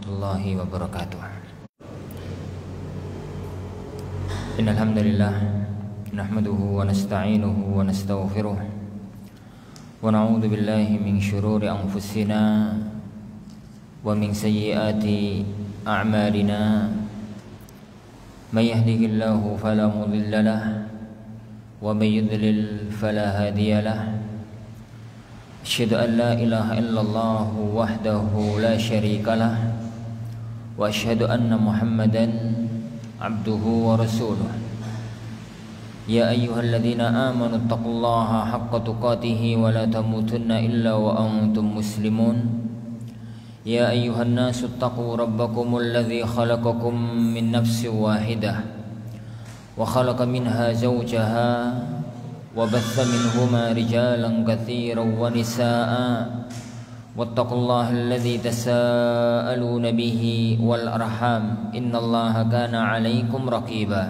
warahmatullahi wabarakatuh. Innal hamdalillah nahmaduhu wa nasta'inuhu wa nastaghfiruh wa na'udzu billahi min shururi anfusina wa min sayyiati a'malina. May yahdihillahu fala mudilla lahu wa may yudlil fala hadiya lahu. Asyhadu an la ilaha illallah wahdahu la syarika lah wa asyhadu anna Muhammadan abduhu wa rasuluh. Ya ayyuhalladzina amanu taqullaha haqqa tuqatih wa la tamutunna illa wa antum muslimun. Ya ayyuhan nasu taqu rabbakumul ladzi khalaqakum min nafsin wahidah wa khalaqa minha zawjaha وبث منهما رجالا كثيرا ونساء واتقوا الله الذي تساءلون به والأرحام إن الله كان عليكم رقيبا.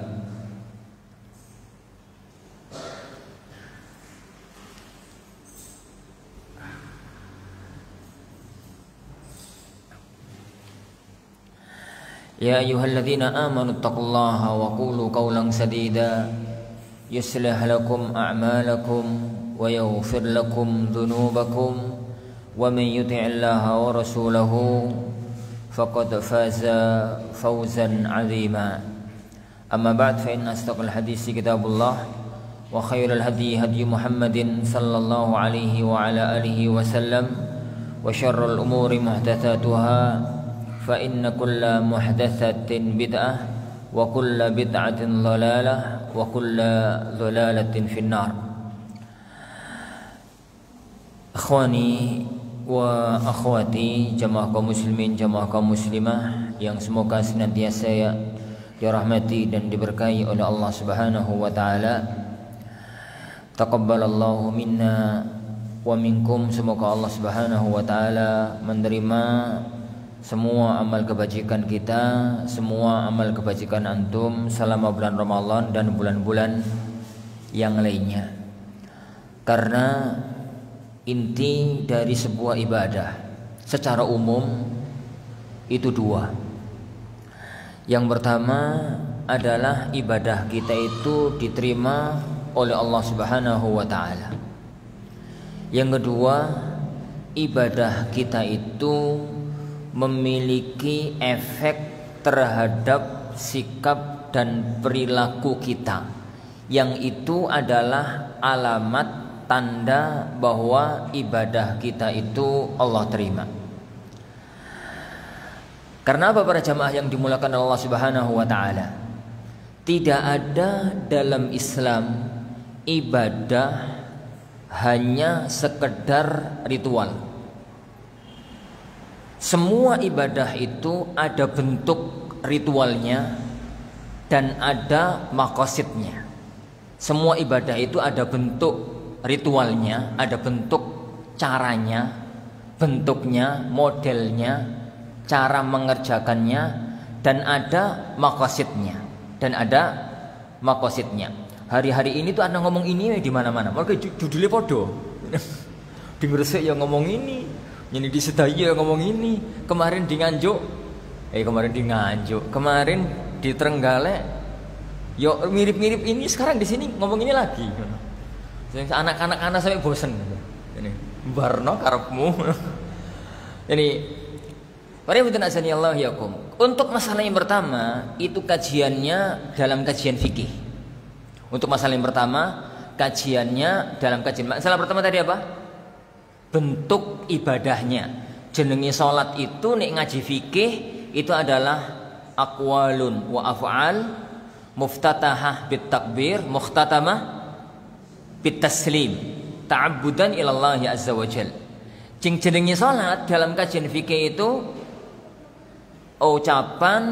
يا أيها الذين آمنوا اتقوا الله وقولوا قولا سديدا يصلح لكم أعمالكم ويغفر لكم ذنوبكم ومن يطع الله ورسوله فقد فاز فوزا عظيما. أما بعد فإن أصدق الحديث كتاب الله وخير الهدي هدي محمد صلى الله عليه وعلى آله وسلم وشر الأمور محدثاتها فإن كل محدثة بدعة وكل بدعة ضلالة وكل ضلالة في النار. Akhwani wa akhwati, jamaah kaum muslimin, jamaah kaum muslimah yang semoga senantiasa dirahmati dan diberkahi oleh Allah Subhanahu wa taala. Taqabbalallahu minna wa minkum. Semoga Allah Subhanahu wa taala menerima semua amal kebajikan kita, semua amal kebajikan antum selama bulan Ramadan dan bulan-bulan yang lainnya. Karena inti dari sebuah ibadah secara umum itu dua. Yang pertama adalah ibadah kita itu diterima oleh Allah Subhanahu wa taala. Yang kedua, ibadah kita itu memiliki efek terhadap sikap dan perilaku kita, yang itu adalah alamat tanda bahwa ibadah kita itu Allah terima. Karena apa para jamaah yang dimulakan Allah Subhanahu wa taala? Tidak ada dalam Islam ibadah hanya sekedar ritual. Semua ibadah itu ada bentuk ritualnya dan ada maqasidnya. Semua ibadah itu ada bentuk ritualnya, ada bentuk caranya, bentuknya, modelnya, cara mengerjakannya, dan ada maqasidnya. Hari-hari ini tuh ada ngomong ini di mana-mana. Mereka judulnya podo. Di Gresik yang ngomong ini di Sedaya ngomong ini, kemarin di Nganjuk, kemarin di Trenggalek, yo mirip-mirip ini, sekarang di sini ngomong ini lagi. Anak-anak sampai bosen. Ini barno karepmu. Ini para hadirin Allah yakum. Untuk masalah yang pertama itu kajiannya dalam kajian fikih. Untuk masalah yang pertama kajiannya dalam kajian. Masalah pertama tadi apa? Bentuk ibadahnya. Jenenge salat itu nek ngaji fikih itu adalah aqwalun wa af'al muftatahah bit takbir mukhtatamah bit taslim ta'abbudan ila Allah azza wa jalla. Jenenge salat dalam kajian fikih itu ucapan,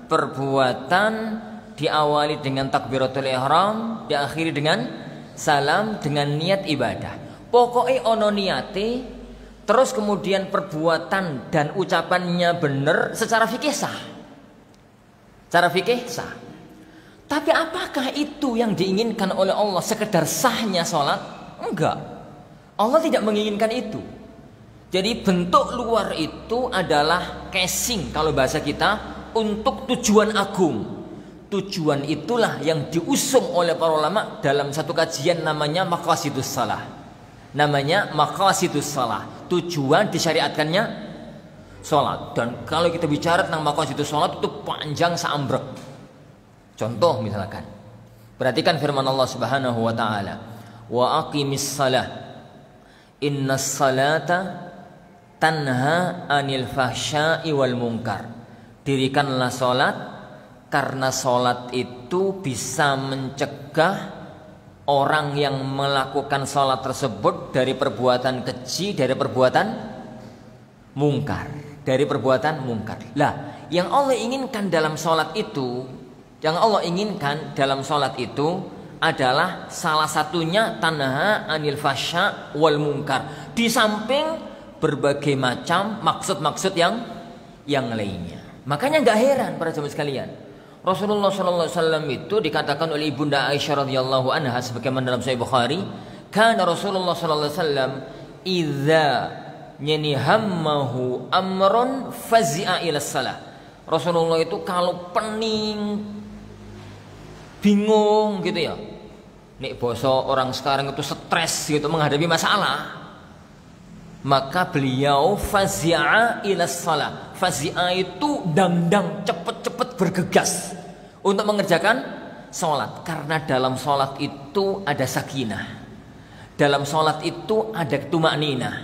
perbuatan diawali dengan takbiratul ihram, diakhiri dengan salam dengan niat ibadah. Pokoknya ono niate, terus kemudian perbuatan dan ucapannya benar, secara fikih sah. Secara fikih sah. Tapi apakah itu yang diinginkan oleh Allah, sekedar sahnya sholat? Enggak. Allah tidak menginginkan itu. Jadi bentuk luar itu adalah casing kalau bahasa kita untuk tujuan agung. Tujuan itulah yang diusung oleh para ulama dalam satu kajian namanya maqasidus shalah. Namanya maqasidus shalah, tujuan disyariatkannya sholat. Dan kalau kita bicara tentang maqasidus sholat itu panjang seambrek. Contoh misalkan, perhatikan firman Allah Subhanahu wa taala, "Wa aqimis shalah, innas salata tanha 'anil fahsya'i wal munkar." Dirikanlah sholat, karena sholat itu bisa mencegah orang yang melakukan sholat tersebut dari perbuatan keji, dari perbuatan mungkar, dari perbuatan mungkar. Lah, yang Allah inginkan dalam sholat itu, yang Allah inginkan dalam sholat itu adalah salah satunya tanha anil fasya wal munkar. Di samping berbagai macam maksud-maksud yang lainnya. Makanya nggak heran para jemaah sekalian, Rasulullah SAW itu dikatakan oleh ibunda Aisyah radhiyallahu anha sebagaimana dalam Sahih Bukhari, kana Rasulullah SAW idza hammahu amrun fazi'a ila shalah. Rasulullah itu kalau pening, bingung gitu ya. Nek boso orang sekarang itu stres gitu menghadapi masalah, maka beliau fazi'a ila shalah. Fazi'a itu dang-dang, cepet-cepet bergegas untuk mengerjakan sholat. Karena dalam sholat itu ada sakinah, dalam sholat itu ada tumakninah,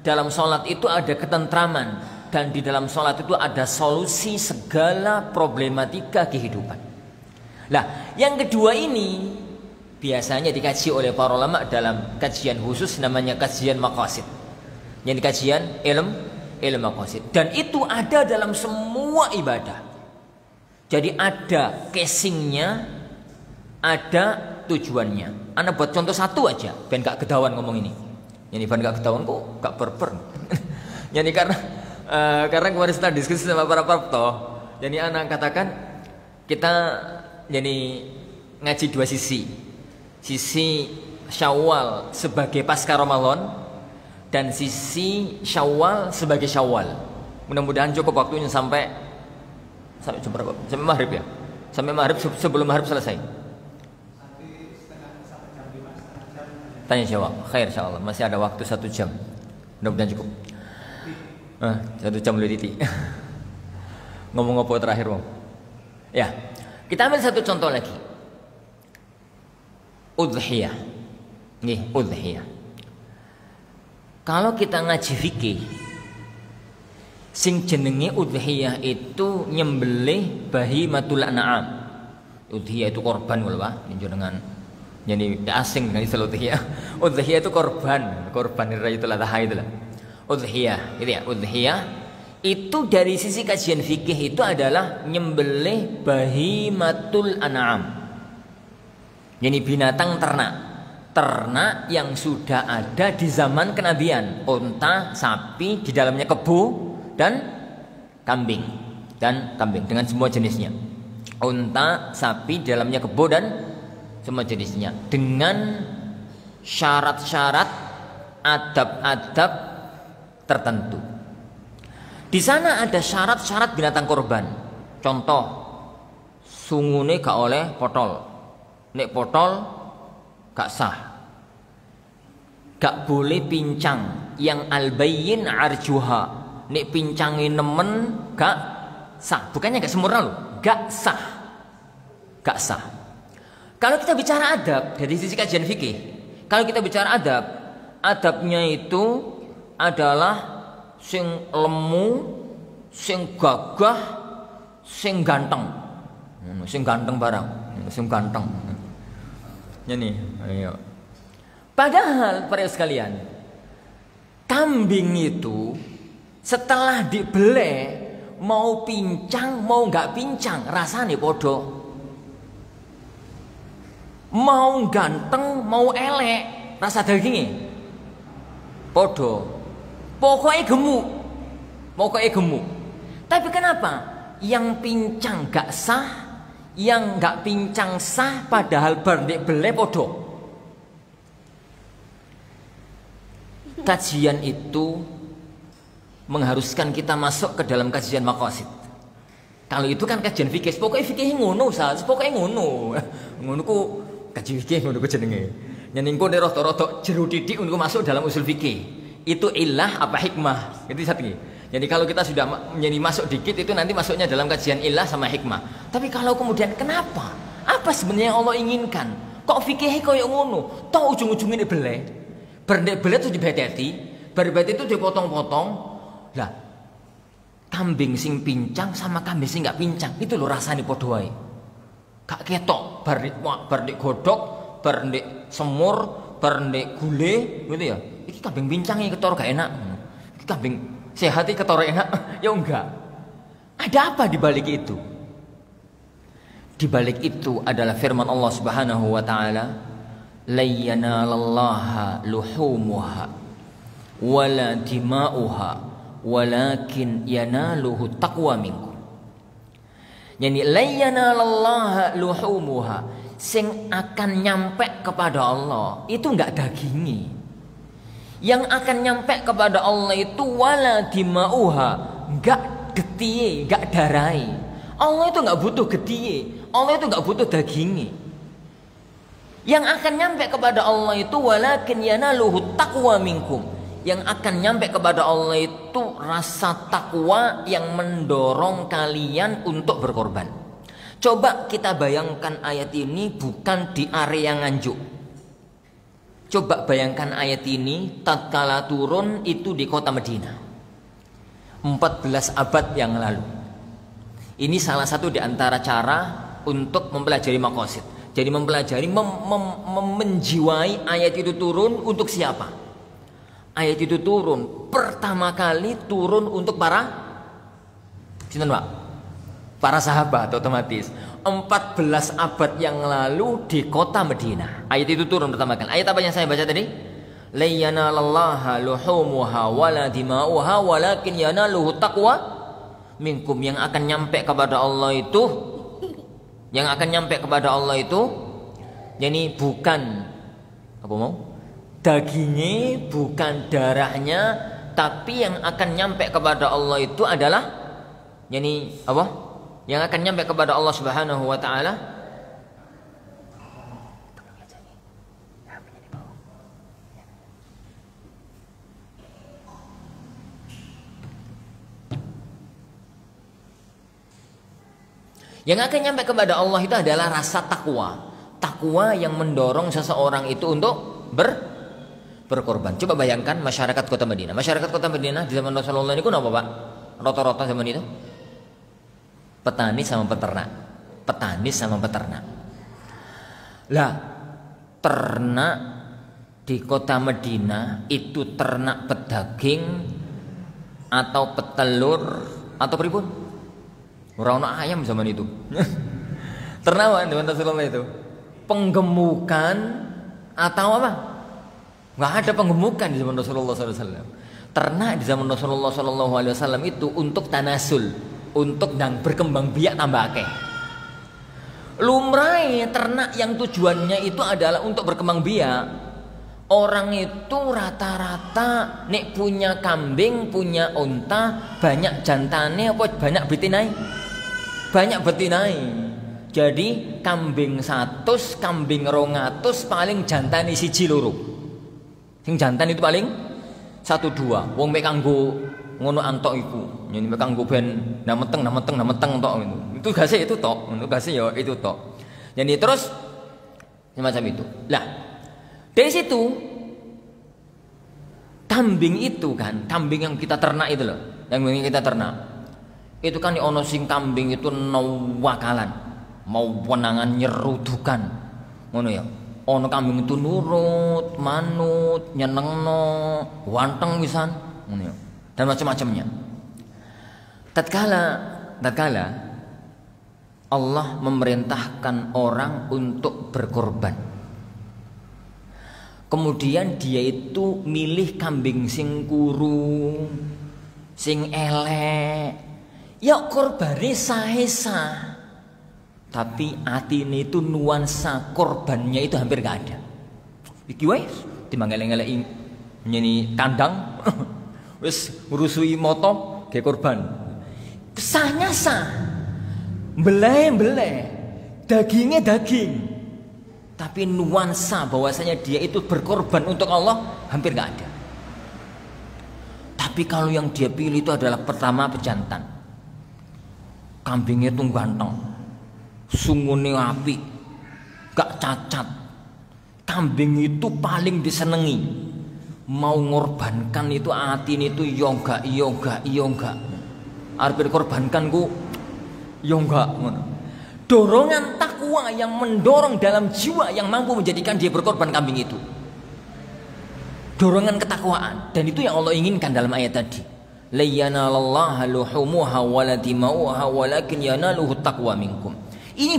dalam sholat itu ada ketentraman, dan di dalam sholat itu ada solusi segala problematika kehidupan. Nah, yang kedua ini biasanya dikaji oleh para ulama dalam kajian khusus namanya kajian maqasid. Yang kajian ilmu maqasid, dan itu ada dalam semua ibadah. Jadi ada casingnya, ada tujuannya. Ana buat contoh satu aja, ben gak kedawan ngomong ini. Jadi ben gak kedawan kok gak berper. Jadi karena kemarin setelah diskusi sama para parto, jadi ana katakan kita jadi ngaji dua sisi. Sisi Syawal sebagai pasca Ramadan dan sisi Syawal sebagai Syawal. Mudah-mudahan cukup waktunya sampai jam berapa? Sampai maghrib ya. Sampai maghrib, sebelum maghrib selesai. Tanya jawab. Khair insyaallah. Masih ada waktu 1 jam. Mudah-mudahan cukup. 1 jam lebih titik. Ngomong apa terakhir, Bang? Ya. Kita ambil satu contoh lagi. Udhiyah. Nih, udhiyah. Kalau kita ngaji fikih, sing jenenge udhiyah itu nyembelih bahimatul an'am. Udhiyah itu korban lho, Pak. Dengan jadi asing dengan istilah udhiyah. Udhiyah itu korban itu latah itu lah. Udhiyah, gitu ya. Udhiyah itu dari sisi kajian fikih itu adalah nyembelih bahimatul an'am. Jadi binatang ternak yang sudah ada di zaman kenabian, unta, sapi, di dalamnya kebu dan kambing dengan semua jenisnya. Unta, sapi, di dalamnya kebo dan semua jenisnya, dengan syarat-syarat adab-adab tertentu. Di sana ada syarat-syarat binatang korban. Contoh, sungune gak oleh potol. Nek potol gak sah. Gak boleh pincang yang albayyin arjuha. Nek pincangin nemen gak sah. Bukannya gak sempurna loh, gak sah. Gak sah. Kalau kita bicara adab dari sisi kajian fikih, kalau kita bicara adab, adabnya itu adalah sing lemu, sing gagah, sing ganteng. Sing ganteng barang, sing ganteng. Ini, ayo. Padahal para sekalian, kambing itu setelah dibeleh mau pincang mau nggak pincang rasanya podo. Mau ganteng mau elek rasa dagingnya podo. Pokoknya gemuk. Tapi kenapa yang pincang gak sah, yang gak pincang sah, padahal berdek beleh podo? Kajian itu mengharuskan kita masuk ke dalam kajian maqasid. Kalau itu kan kajian fikih, pokoknya fikih ngono, pokoknya ngono. Ngono ku kaji fikih ngono ku jenenge. Yen engko nek rada-rada jero titik untuk masuk dalam usul fikih. Itu illah apa hikmah? Itu satu. Jadi kalau kita sudah menjadi masuk dikit itu nanti masuknya dalam kajian illah sama hikmah. Tapi kalau kemudian kenapa? Apa sebenarnya yang Allah inginkan? Kok fikih koyo ngono? Toh ujung-ujungnya bele. Berdek bele itu dibeteti, berbet itu dipotong-potong. Lah, kambing sing pincang sama kambing sing gak pincang itu lho rasane padha wae. Gak ketok bar nek godhog, bar nek semur, bar nek gule gitu ya. Iki kambing pincang iki ketara gak enak. Iki kambing sehat iki ketara enak. Ya enggak. Ada apa di balik itu? Di balik itu adalah firman Allah Subhanahu wa taala, "La yanalallaha luhumuha wala dima'uha walakin yanaluhu taqwa minkum." Yani la yanalallaha luhumuha, sing akan nyampe kepada Allah itu enggak dagingi. Yang akan nyampe kepada Allah itu wala dima'uha, enggak getiye, enggak darai. Allah itu enggak butuh getiye, Allah itu enggak butuh dagingi. Yang akan nyampe kepada Allah itu walakin yanaluhu taqwa minkum. Yang akan nyampe kepada Allah itu rasa takwa yang mendorong kalian untuk berkorban. Coba kita bayangkan ayat ini bukan di area Nganjuk. Coba bayangkan ayat ini tatkala turun itu di kota Madinah 14 abad yang lalu. Ini salah satu di antara cara untuk mempelajari maqasid. Jadi mempelajari menjiwai ayat itu turun untuk siapa? Ayat itu turun pertama kali turun untuk para sahabat otomatis 14 abad yang lalu di kota Madinah. Ayat itu turun pertama kali. Ayat apa yang saya baca tadi? La yanalallaha luhumuha wala dima'uha walakin yanaluhu taqwa minkum. Yang akan nyampe kepada Allah itu, yang akan nyampe kepada Allah itu, jadi bukan apa mau? Dagingnya, bukan darahnya, tapi yang akan nyampe kepada Allah itu adalah yani apa? Yang akan nyampe kepada Allah Subhanahu wa taala yang akan nyampe kepada Allah itu adalah rasa takwa. Takwa yang mendorong seseorang itu untuk berkorban. Coba bayangkan masyarakat kota Madinah. Masyarakat kota Madinah di zaman Rasulullah ini apa, Pak? Rata-rata zaman itu petani sama peternak. Petani sama peternak. Lah, ternak di kota Madinah itu ternak pedaging atau petelur atau pripun? Ora ono ayam zaman itu. Ternak zaman Rasulullah itu penggemukan atau apa? Nggak ada penggemukan di zaman Rasulullah SAW. Ternak di zaman Rasulullah SAW itu untuk tanasul, untuk berkembang biak tambah akeh. Lumrahe ternak yang tujuannya itu adalah untuk berkembang biak. Orang itu rata-rata nek punya kambing, punya unta, banyak jantane apa banyak betinai? Banyak betinai. Jadi kambing 100, kambing 200 paling jantane 1 loro. Sing jantan itu paling 1-2. Wong mek kanggo ngono antok iku. Yen mek kanggo ben nameteng tok gitu. Itu gase itu tok, untuk gase ya itu tok. Jadi terus semacam itu. Lah, dari situ kambing itu kan, kambing yang kita ternak itu loh, yang kita ternak. Itu kan ono sing kambing itu wakalan, mau wenangan nyerudukan. Ngono ya. Ono kambing itu nurut, manut, nyenengno, wanteng wisan, ngono ya. Dan macam-macamnya. Tatkala Allah memerintahkan orang untuk berkorban. Kemudian dia itu milih kambing sing kuru, sing elek. Ya korbane sae-sae. Tapi atine itu nuansa korbannya itu hampir gak ada. Iki wae timbang elek-elek nyeni kandang. Wis ngrusui moto ge korban. Sahnya sah. Beleh-beleh. Dagingnya daging. Tapi nuansa bahwasanya dia itu berkorban untuk Allah hampir gak ada. Tapi kalau yang dia pilih itu adalah pertama pejantan. Kambingnya itu ganteng. Sungune api. Gak cacat. Kambing itu paling disenengi. Mau ngorbankan itu atin itu yoga. Arep dikorbankan ku yoga. Dorongan takwa yang mendorong dalam jiwa yang mampu menjadikan dia berkorban kambing itu. Dorongan ketakwaan, dan itu yang Allah inginkan dalam ayat tadi. La yanalallaha luhumuha wala dimauha walakin yanaluhu taqwa minkum. Ini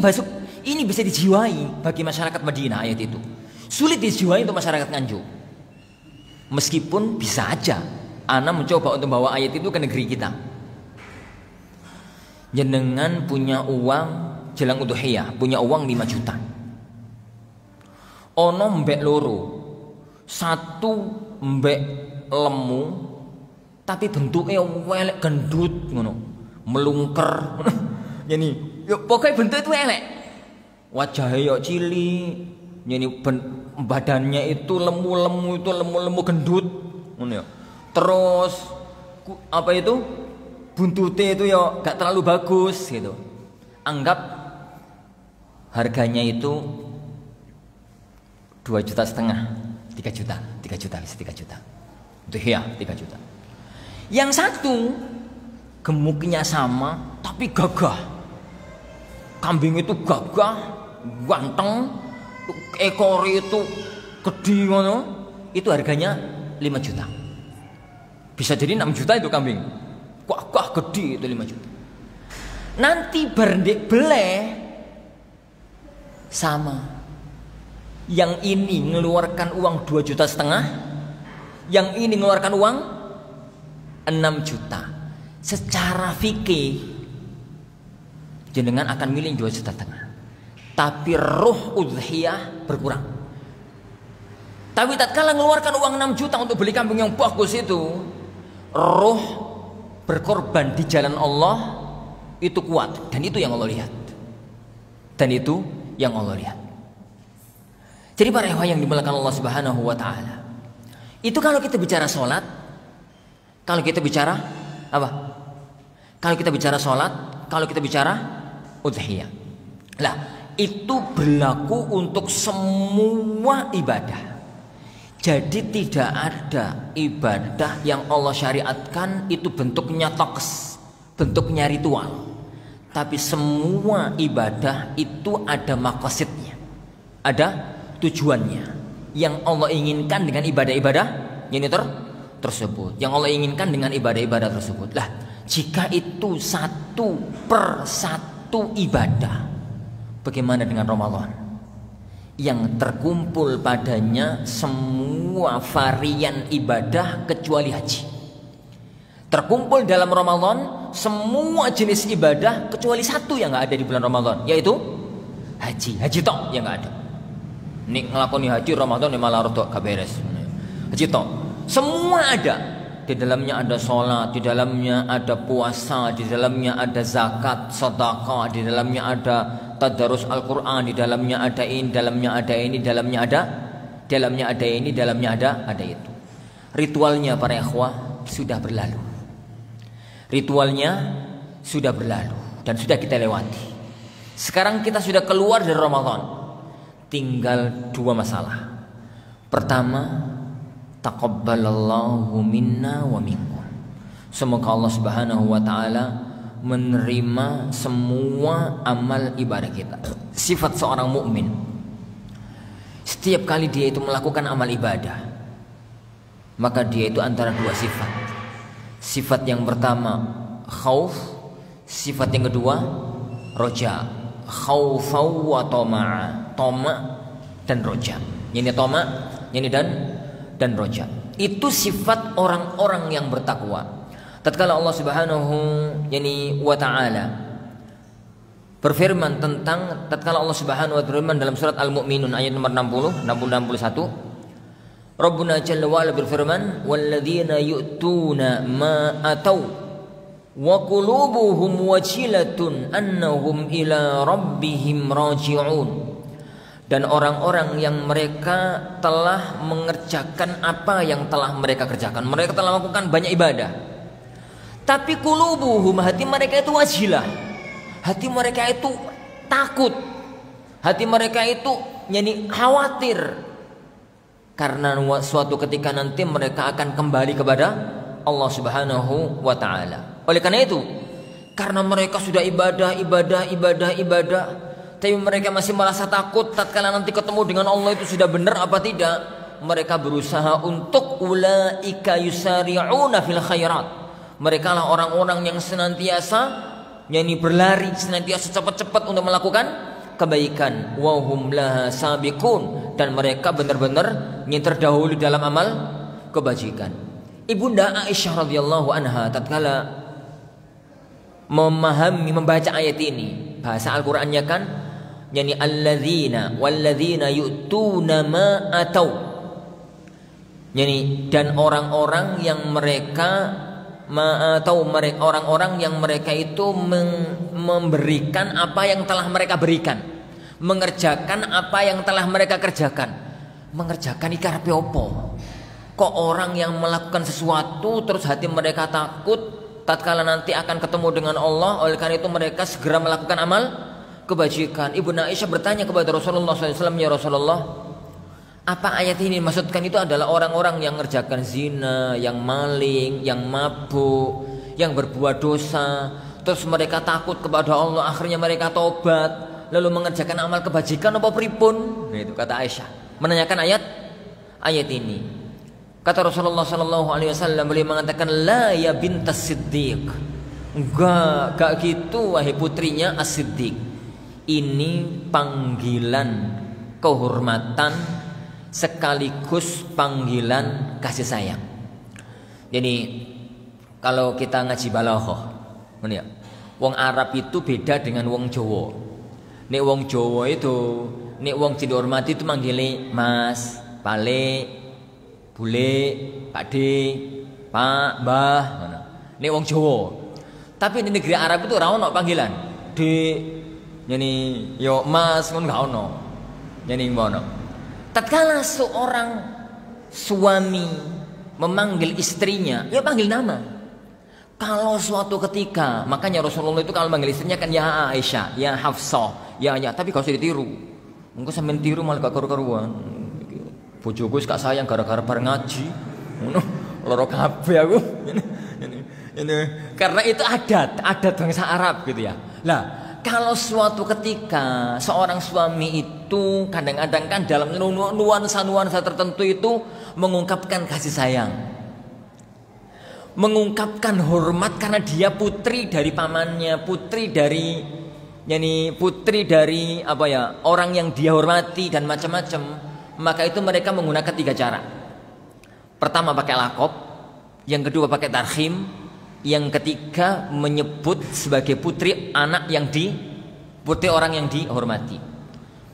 bisa dijiwai bagi masyarakat Madinah ayat itu. Sulit dijiwai untuk masyarakat Nganjuk. Meskipun bisa aja ana mencoba untuk bawa ayat itu ke negeri kita. Jenengan punya uang jelang udhiyah, punya uang 5 juta. Ono mbek loro. Satu mbek lemu tapi bentuknya elek gendut ngono. Melungker. Yani pokoknya bentuk itu elek. Wajahnya yo cili, yani badannya itu lemu gendut ngono ya. Terus apa itu? Buntutnya itu ya gak terlalu bagus gitu. Anggap harganya itu 2,5 juta, 3 juta. Itu ya 3 juta. Yang satu gemuknya sama tapi gagah. Kambing itu gagah, ganteng, ekor itu gede ngono. Itu harganya 5 juta. Bisa jadi 6 juta itu kambing. Gagah gede itu 5 juta. Nanti berdek beleh sama. Yang ini mengeluarkan uang 2,5 juta, yang ini mengeluarkan uang 6 juta. Secara fikih jenengan akan milih 2,5 juta. Tapi ruh udhiyah berkurang. Tapi tatkala mengeluarkan uang 6 juta untuk beli kambing yang bagus itu, ruh berkorban di jalan Allah itu kuat, dan itu yang Allah lihat. Jadi para ikhwah yang dimuliakan Allah Subhanahu wa taala. Itu kalau kita bicara salat, kalau kita bicara apa? Kalau kita bicara salat, kalau kita bicara udhiyah. Lah, itu berlaku untuk semua ibadah. Jadi tidak ada ibadah yang Allah syariatkan itu bentuknya toks, bentuknya ritual. Tapi semua ibadah itu ada maqasidnya, ada tujuannya. Yang Allah inginkan dengan ibadah-ibadah ini tersebut. Yang Allah inginkan dengan ibadah-ibadah tersebut. Lah, jika itu satu per satu ibadah, bagaimana dengan Ramadan? Yang terkumpul padanya semua varian ibadah kecuali haji. Terkumpul dalam Ramadan semua jenis ibadah kecuali satu yang nggak ada di bulan Ramadan, yaitu haji. Haji tok yang nggak ada. Nik ngelakoni haji Ramadan malah rodok gak beres. Haji tok. Semua ada. Di dalamnya ada sholat, di dalamnya ada puasa, di dalamnya ada zakat, sedekah, di dalamnya ada tadarus Al-Quran, di dalamnya ada ini, dalamnya ada ini, dalamnya ada ini, dalamnya ada itu. Ritualnya para ikhwah sudah berlalu. Ritualnya sudah berlalu dan sudah kita lewati. Sekarang kita sudah keluar dari Ramadan. Tinggal 2 masalah. Pertama, taqabbalallahu minna wa minkum. Semoga Allah Subhanahu wa taala menerima semua amal ibadah kita. Sifat seorang mukmin, setiap kali dia itu melakukan amal ibadah, maka dia itu antara 2 sifat. Sifat yang pertama khauf, sifat yang kedua roja. Khaufau wa tama'a, toma dan roja. Ini toma, ini dan roja. Itu sifat orang-orang yang bertakwa. Tatkala Allah Subhanahu wa taala berfirman tentang tatkala Allah Subhanahu wa taala berfirman dalam surat Al-Mu'minun ayat nomor 60, 61, Rabbuna Jalla wa Ala berfirman, "Walladzina yu'tuna ma atau wa qulubuhum wajilatun annahum ila rabbihim raji'un." Dan orang-orang yang mereka telah mengerjakan apa yang telah mereka kerjakan. Mereka telah melakukan banyak ibadah. Tapi qulubuhum, hati mereka itu wajilah. Hati mereka itu takut. Hati mereka itu khawatir. Karena suatu ketika nanti mereka akan kembali kepada Allah Subhanahu wa ta'ala. Oleh karena itu, karena mereka sudah ibadah, tapi mereka masih merasa takut tatkala nanti ketemu dengan Allah itu sudah benar apa tidak, mereka berusaha untuk ulaika yusari'una fil khairat. Mereka lah orang-orang yang senantiasa berlari, senantiasa cepat-cepat untuk melakukan kebaikan. Wa hum laha sabiqun, dan mereka benar-benar yang terdahulu dalam amal kebajikan. Ibunda Aisyah radhiyallahu anha tatkala membaca ayat ini, bahasa Al-Qur'annya kan alladzina walladzina yu'tuna ma atau, dan orang-orang yang mereka orang-orang yang mereka itu memberikan apa yang telah mereka berikan, mengerjakan apa yang telah mereka kerjakan. Mengerjakan ikarepe opo? Kok orang yang melakukan sesuatu terus hati mereka takut tatkala nanti akan ketemu dengan Allah, oleh karena itu mereka segera melakukan amal kebajikan. Ibunda Aisyah bertanya kepada Rasulullah SAW, "Ya Rasulullah, apa ayat ini maksudkan itu adalah orang-orang yang mengerjakan zina, yang maling, yang mabuk, yang berbuat dosa, terus mereka takut kepada Allah, akhirnya mereka tobat, lalu mengerjakan amal kebajikan apa pripun?" Itu kata Aisyah, menanyakan ayat ini. Kata Rasulullah SAW, beliau mengatakan, "La ya bintas Siddiq." Enggak gitu wahai putrinya As-Siddiq. Ini panggilan kehormatan sekaligus panggilan kasih sayang. Jadi kalau kita ngaji balaghah, wong Arab itu beda dengan wong Jawa. Nek wong Jawa itu, nek wong dihormati itu manggile Mas, Pale, Bule, Pakde, Pak, Mbah, ngono. Nek wong Jawa. Tapi di negeri Arab itu ora ono panggilan. Dik, yo Mas ngono gak ono. Ngono. Tatkala seorang suami memanggil istrinya, ya panggil nama. Kalau suatu ketika, makanya Rasulullah itu kalau manggil istrinya kan ya Aisyah, ya Hafsah, ya, tapi gak usah ditiru. Engko sampean tiru malah gak karu-karuan. Bojoku wis gak sayang gara-gara bareng ngaji. Ngono, loro kabeh aku. Ini karena itu adat bangsa Arab gitu ya. Lah, kalau suatu ketika seorang suami itu kadang-kadang kan dalam nuansa tertentu itu mengungkapkan kasih sayang, mengungkapkan hormat karena dia putri dari pamannya, putri dari orang yang dia hormati dan macam-macam, maka itu mereka menggunakan 3 cara. Pertama pakai lakop, yang kedua pakai tarhim, yang ketiga menyebut sebagai putri putri orang yang dihormati.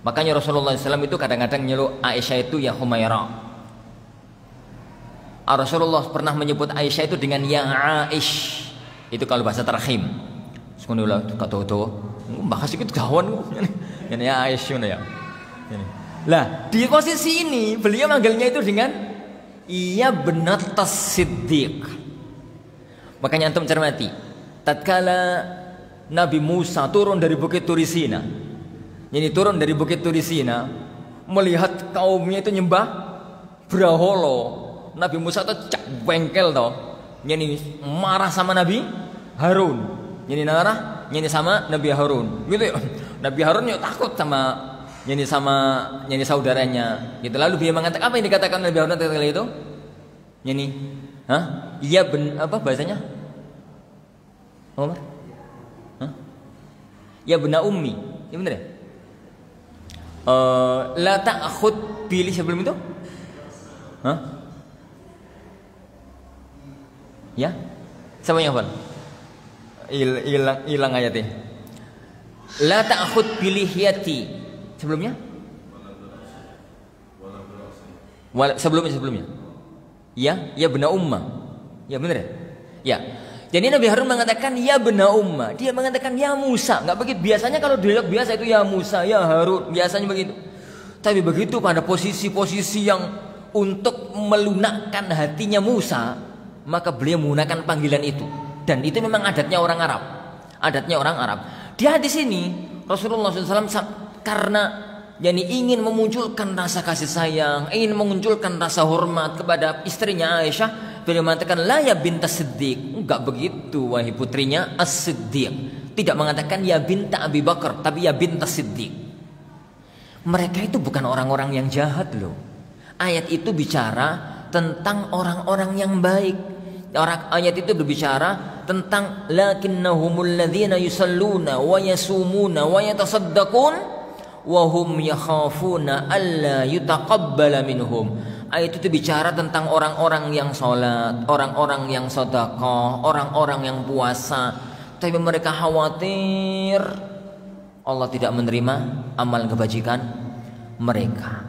Makanya Rasulullah SAW itu kadang-kadang nyeluk Aisyah itu ya Humaira. Rasulullah pernah menyebut Aisyah itu dengan ya Aish. Itu kalau bahasa tarhim. Sekolah kata-kata bahas itu kawan. Ya Aish ya. Lah di posisi ini beliau manggilnya itu dengan iya benar Siddiq. Makanya antum cermati, tatkala Nabi Musa turun dari Bukit Turisina, turun dari Bukit Turisina, melihat kaumnya itu nyembah berhala, Nabi Musa itu cak bengkel toh, marah sama Nabi Harun, marah, sama Nabi Harun, gitu ya. Nabi Harun ya takut sama saudaranya, gitu. Lalu dia mengatakan apa yang dikatakan Nabi Harun ketika itu? Iya apa bahasanya? Omar? Ya bena ummi. Ya benar ya? La ta'khud pilih sebelum itu? Ya? Siapa yang hafal? Hilang ayatnya. La ta'khud bilihyati. Sebelumnya? Sebelumnya. Ya bena umma. Ya benar ya? Ya. Jadi Nabi Harun mengatakan ya bena umma. Dia mengatakan ya Musa. Enggak begitu. Biasanya kalau dialog biasa itu ya Musa, ya Harun. Biasanya begitu. Tapi begitu pada posisi-posisi yang untuk melunakkan hatinya Musa, maka beliau menggunakan panggilan itu. Dan itu memang adatnya orang Arab. Di hadis ini Rasulullah SAW karena ingin memunculkan rasa kasih sayang, ingin memunculkan rasa hormat kepada istrinya Aisyah, beliau mengatakan la ya bintas Siddiq. Enggak begitu wahai putrinya As-Siddiq. Tidak mengatakan ya binta Abi Bakar, tapi ya bintas Siddiq. Mereka itu bukan orang-orang yang jahat loh. Ayat itu bicara tentang orang-orang yang baik. Ayat itu berbicara tentang lakinnahumul ladzina yusalluna wa yasumuna wa yatasaddaqun wa hum yakhafuna alla yutaqabbala minhum. Ayat itu bicara tentang orang-orang yang salat, orang-orang yang sedekah, orang-orang yang puasa, tapi mereka khawatir Allah tidak menerima amal kebajikan mereka.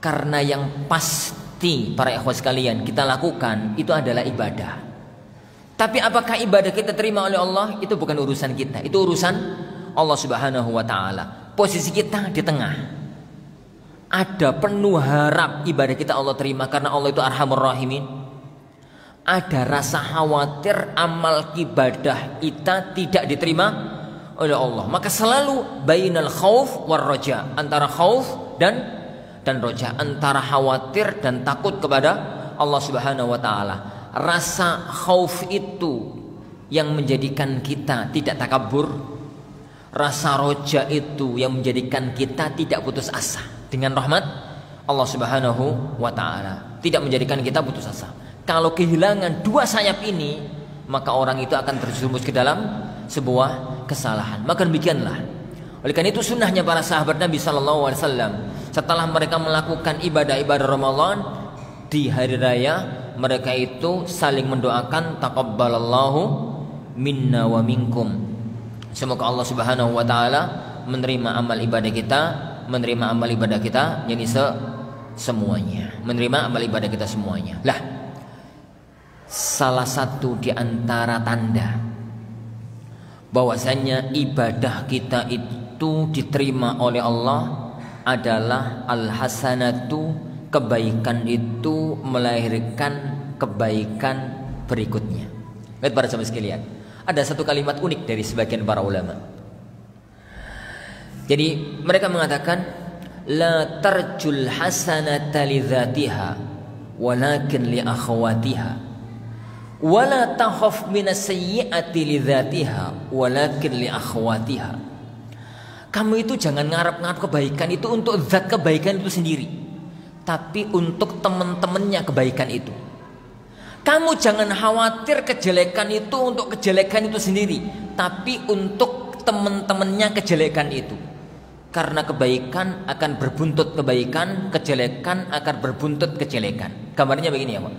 Karena yang pasti para ikhwas sekalian kita lakukan itu adalah ibadah. Tapi apakah ibadah kita terima oleh Allah? Itu bukan urusan kita. Itu urusan Allah Subhanahu wa taala. Posisi kita di tengah. Ada penuh harap ibadah kita Allah terima karena Allah itu Arhamur Rahimin. Ada rasa khawatir amal ibadah kita tidak diterima oleh Allah. Maka selalu bainal khauf war raja, antara khauf dan roja, antara khawatir dan takut kepada Allah Subhanahu wa taala. Rasa khauf itu yang menjadikan kita tidak takabur. Rasa roja itu yang menjadikan kita tidak putus asa dengan rahmat Allah Subhanahu wa taala. Tidak menjadikan kita putus asa. Kalau kehilangan dua sayap ini, maka orang itu akan terjerumus ke dalam sebuah kesalahan. Maka demikianlah. Oleh karena itu sunnahnya para sahabat Nabi sallallahu alaihi wasallam, setelah mereka melakukan ibadah-ibadah Ramadan di hari raya, mereka itu saling mendoakan taqabbalallahu minna wa minkum. Semoga Allah Subhanahu wa taala menerima amal ibadah kita, semuanya. Menerima amal ibadah kita semuanya. Lah, salah satu di antara tanda bahwasanya ibadah kita itu diterima oleh Allah adalah al-hasanatu, kebaikan itu melahirkan kebaikan berikutnya. Lihat para sahabat sekalian, ada satu kalimat unik dari sebagian para ulama. Jadi mereka mengatakan la tarjul hasanata li dzatiha walakin li akhawatiha wala takhaf minas sayyi'ati li dzatiha walakin li akhawatiha. Kamu itu jangan ngarep-ngarep kebaikan itu untuk zat kebaikan itu sendiri, tapi untuk teman-temannya kebaikan itu. Kamu jangan khawatir kejelekan itu untuk kejelekan itu sendiri, tapi untuk teman-temannya kejelekan itu. Karena kebaikan akan berbuntut kebaikan, kejelekan akan berbuntut kejelekan. Gambarnya begini ya Pak.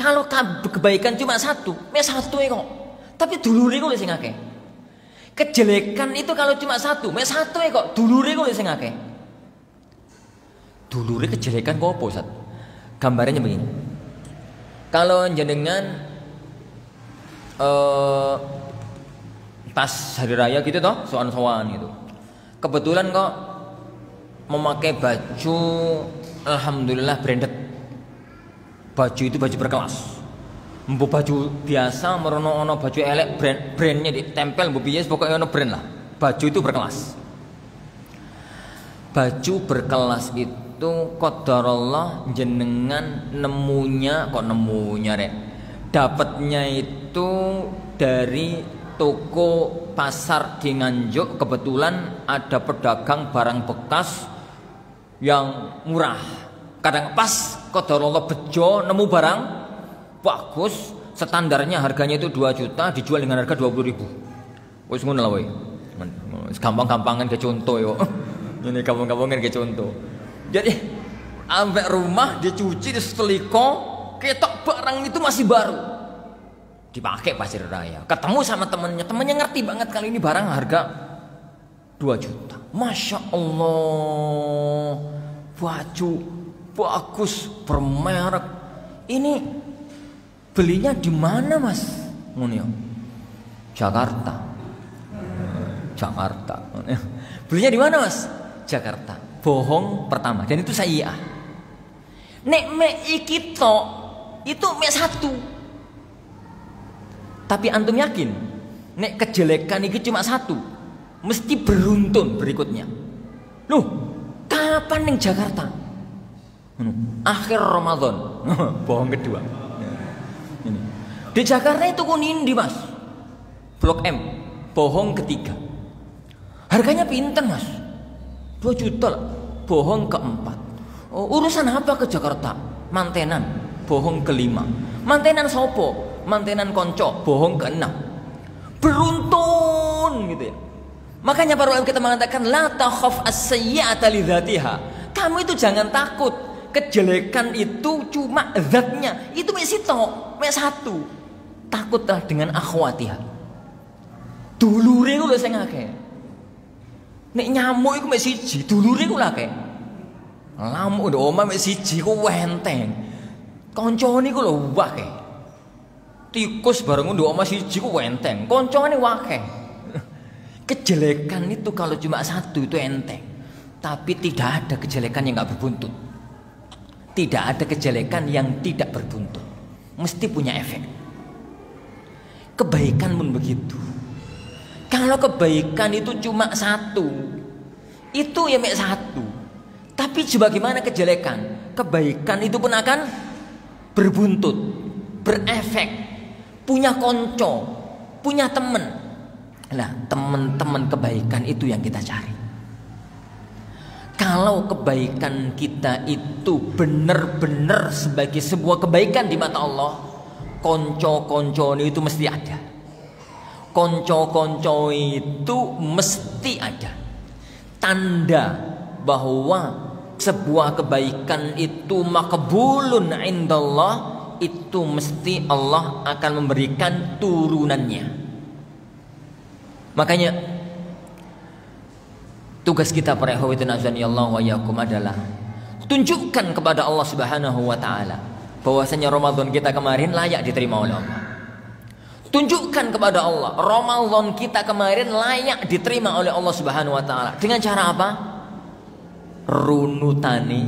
Kalau kebaikan cuma satu kok. Tapi dulure kok sing akeh. Kejelekan itu kalau cuma satu kok. Dulure kok sing akeh. Dulure kejelekan kok apa Ustaz? Gambarnya begini. Kalau jenengan pas hari raya gitu toh, sowan-sowan gitu. Kebetulan kok memakai baju alhamdulillah branded. Baju itu baju berkelas. Mbok baju biasa merono ono baju elek brandnya ditempel mbok piye pokoknya ono brand lah. Baju itu berkelas. Baju berkelas itu qadarullah jenengan nemunya rek. Dapatnya itu dari toko pasar di Nganjuk, kebetulan ada pedagang barang bekas yang murah. Kadang pas qadarullah bejo nemu barang bagus, standarnya harganya itu 2 juta, dijual dengan harga 20.000. Wis ngono lah woy. Gampang-gampangan ke contoh yo. Ini gampang-gampangan ke contoh. Jadi sampai rumah dicuci, disetrika, ketok barang itu masih baru. Dipakai pas hari raya. Ketemu sama temannya ngerti banget kalau ini barang harga 2 juta. Masya Allah, baju bagus, bermerek. Ini belinya di mana, Mas? Ngono. Jakarta. Jakarta. Belinya di mana, Mas? Jakarta. Bohong pertama. Dan itu sayyi'ah. Nek mek iki tok, itu mek satu. Tapi antum yakin nek kejelekan iki cuma satu, mesti beruntun berikutnya. Loh, kapan ning Jakarta? Akhir Ramadan. Bohong kedua. Ini. Di Jakarta itu kunindi, Mas. Blok M. Bohong ketiga. Harganya pinten, Mas? 2 juta. Bohong keempat. Oh, urusan apa ke Jakarta? Mantenan. Bohong kelima. Mantenan sopo? Mantenan konco. Bohong keenam. Beruntun gitu ya. Makanya para ulama kita mengatakan la takhaf as-sayyi'ata li dzatiha. Kamu itu jangan takut. Kejelekan itu cuma zatnya. Itu mek sitok, mek satu. Takutlah dengan akhwatiha. Dulure ku lho sing akeh. Nek nyamuk iku mek siji, dulure ku akeh. Lamuk ndek omah mek siji ku enteng. Kancane ku lho akeh. Tikus bareng ndek omah siji ku enteng. Kancane akeh. Kejelekan itu kalau cuma satu itu enteng. Tapi tidak ada kejelekan yang enggak berbuntut. Tidak ada kejelekan yang tidak berbuntut. Mesti punya efek. Kebaikan pun begitu. Kalau kebaikan itu cuma satu, itu ya mek satu. Tapi bagaimana kejelekan? Kebaikan itu pun akan berbuntut, berefek, punya konco, punya teman. Nah, teman-teman kebaikan itu yang kita cari. Kalau kebaikan kita itu benar-benar sebagai sebuah kebaikan di mata Allah, konco-konco itu mesti ada. Konco-konco itu mesti ada. Tanda bahwa sebuah kebaikan itu maqbulun indallah, itu mesti Allah akan memberikan turunannya. Makanya tugas kita para ikhwatin azanillahu wa iyyakum adalah tunjukkan kepada Allah Subhanahu wa taala bahwasanya Ramadan kita kemarin layak diterima oleh Allah. Tunjukkan kepada Allah Ramadan kita kemarin layak diterima oleh Allah Subhanahu wa taala. Dengan cara apa? Runutani,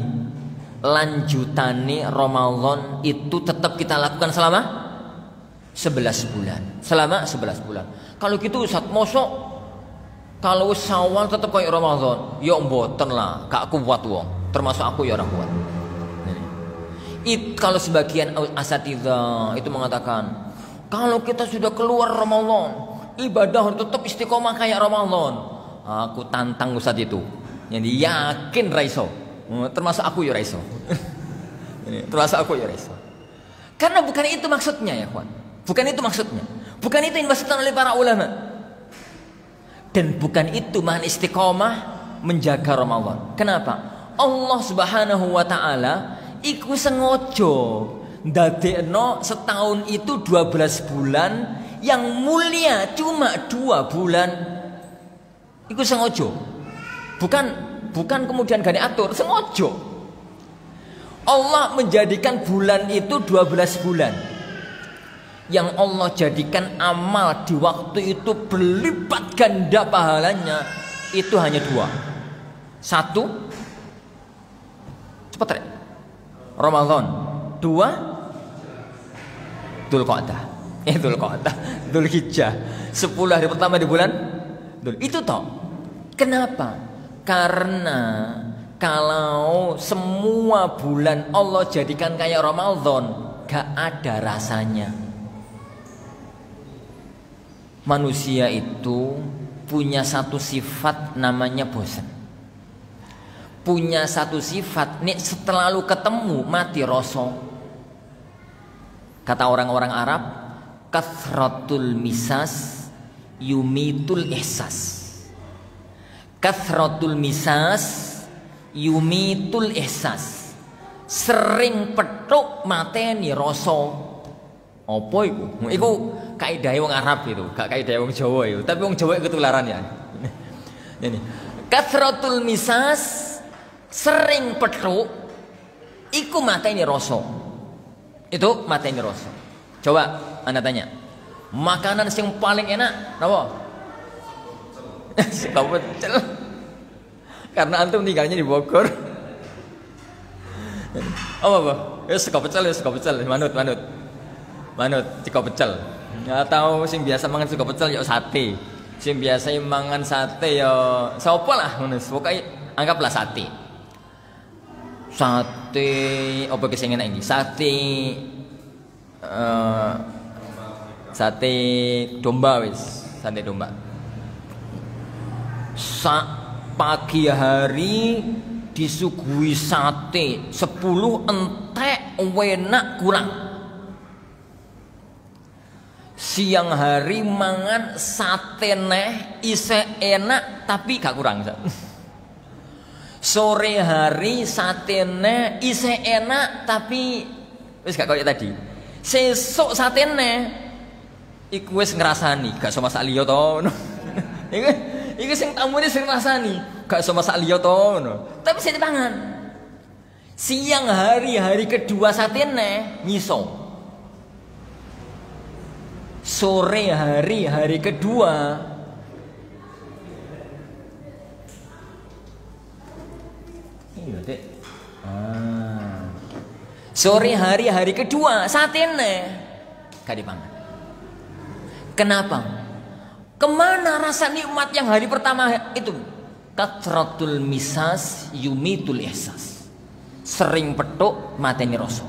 lanjutani Ramadan itu tetap kita lakukan selama 11 bulan. Selama 11 bulan. Kalau gitu Ustaz, mosok kalau Syawal tetap kayak Ramadan, ya mboten lah, gak kuat wong. Termasuk aku ya ora kuat. Kalau sebagian asatidzah itu mengatakan, kalau kita sudah keluar Ramadan, ibadah tetap istiqomah kayak Ramadan. Aku tantang Ustaz itu. Jadi yakin raiso. Termasuk aku ya raiso. Termasuk aku ya raiso. Karena bukan itu maksudnya ya, kawan. Bukan itu maksudnya. Bukan itu yang dimaksudkan oleh para ulama. Dan bukan itu makna istiqomah menjaga Ramadan. Kenapa? Allah Subhanahu wa taala iku sengaja ndadekno setahun itu 12 bulan, yang mulia cuma 2 bulan. Iku sengaja. Bukan kemudian gak diatur, sengaja. Allah menjadikan bulan itu 12 bulan. Yang Allah jadikan amal di waktu itu berlipat ganda pahalanya itu hanya 2. 1, cepat rek, Ramadan. 2, Dzulqa'dah. Dzulqa'dah, Dzulhijjah. 10 hari pertama di bulan Dzul. Itu toh. Kenapa? Karena kalau semua bulan Allah jadikan kayak Ramadan, gak ada rasanya. Manusia itu punya satu sifat namanya bosan. Punya satu sifat, nih setelah lu ketemu mati rasa. Kata orang-orang Arab, kathratul misas yumitul ihsas. Kathratul misas yumitul ihsas. Sering petuk mateni rasa. Apa iku? Iku kaidah wong Arab itu, gak kaidah wong Jawa itu. Tapi wong Jawa ketularan ya. Ini kathratul misas, sering petuk Iku mateni rasa. Itu mateni rasa. Coba Anda tanya. Makanan yang paling enak apa? Sego pecel. Karena antum tinggalnya di Bogor. Apa? Ya sego pecel, manut, sego pecel. Atau sing biasa mangan sego pecel ya sate. Sing biasa mangan sate ya sapa lah ngono. Pokoke anggaplah sate. Sate apa ki sing enak iki? Sate domba wis, sate domba. Pagi hari disuguhi sate 10 entek enak kurang. Siang hari mangan sate neh isih enak tapi gak kurang. Sore hari sate neh isih enak tapi wis gak koyo tadi. Sesuk sate neh iku wis ngrasani, gak iso masak liya to. Iku sing tamune sing ngrasani, gak iso masak liya to ngono. Tapi sing dipangan. Siang hari kedua sate neh nyiso. Sore hari kedua iya dek. Sore hari kedua satene gak dipangan. Kenapa? Kemana rasa nikmat yang hari pertama itu? Katratul misas yumitul ihsas. Sering petuk mateni rasa.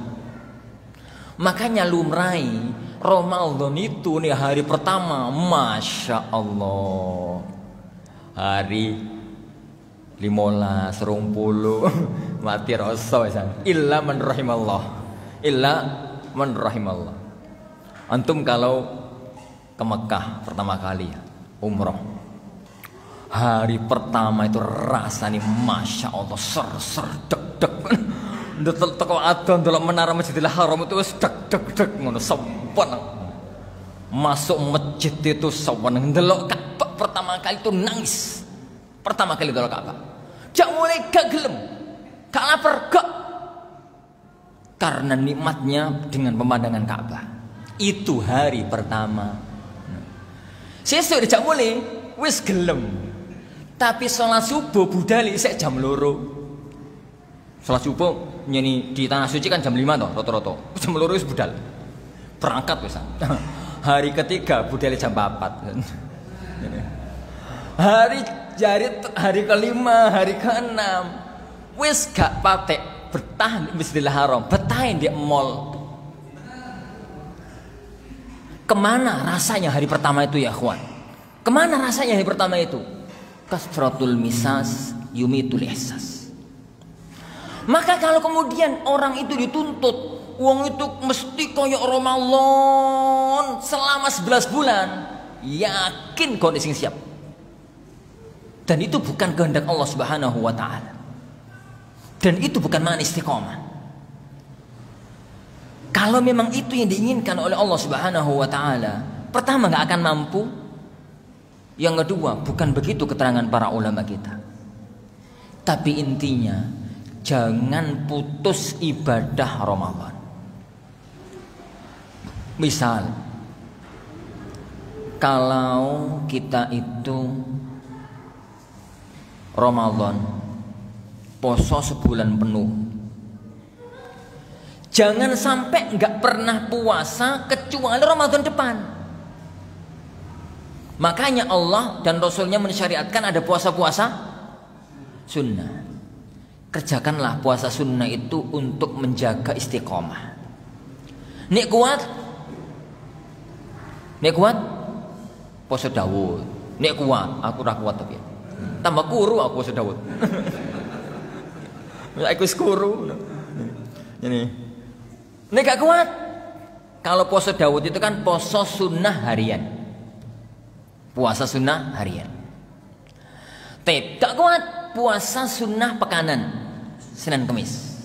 Makanya lumrai Ramadan itu nih hari pertama, Masya Allah, hari 15 20 mati rasa illa man rahimallah. Antum kalau ke Mekah pertama kali umroh, hari pertama itu rasanya Masya Allah ser deg ndelok teko adon ndelok menara Masjidil Haram itu wis deg ngono sopan. Masuk masjid itu sopan, ndelok Ka'bah pertama kali itu nangis. Pertama kali ndelok Ka'bah. Jak mulai gak gelem, gak lapar, gak. Karena nikmatnya dengan pemandangan Ka'bah. Itu hari pertama. Sesuk dijak mulai wis gelem. Tapi sholat subuh budal isek jam 2. Sholat subuh nyanyi di tanah suci kan jam 5 toh rata-rata. Jam 2 wis budal. Berangkat wis. Hari ketiga budal jam 4. Hari kelima, hari keenam wis gak patek betah di Masjidil Haram, betah di mall. Kemana rasanya hari pertama itu ya kawan? Kemana rasanya hari pertama itu? Kasratul misas yumitul ihsas. Maka kalau kemudian orang itu dituntut, uang itu mesti koyok Ramadan selama 11 bulan, yakin kau sing siap. Dan itu bukan kehendak Allah Subhanahu wa taala. Dan itu bukan makna istiqomah. Kalau memang itu yang diinginkan oleh Allah Subhanahu wa taala, pertama enggak akan mampu. Yang kedua, bukan begitu keterangan para ulama kita. Tapi intinya jangan putus ibadah Ramadan. Misal, kalau kita itu Ramadan poso sebulan penuh, jangan sampai nggak pernah puasa kecuali Ramadan depan. Makanya Allah dan Rasulnya mensyariatkan ada puasa-puasa sunnah. Kerjakanlah puasa sunnah itu untuk menjaga istiqomah. Nek kuat puasa Daud. Nek kuat, aku ora kuat tapi. Tambah kuru aku puasa Daud. Aku kuru. Ini. Nek gak kuat. Kalau puasa Daud itu kan puasa sunnah harian. Puasa sunnah harian. Tidak kuat puasa sunnah pekanan. Senin Kemis.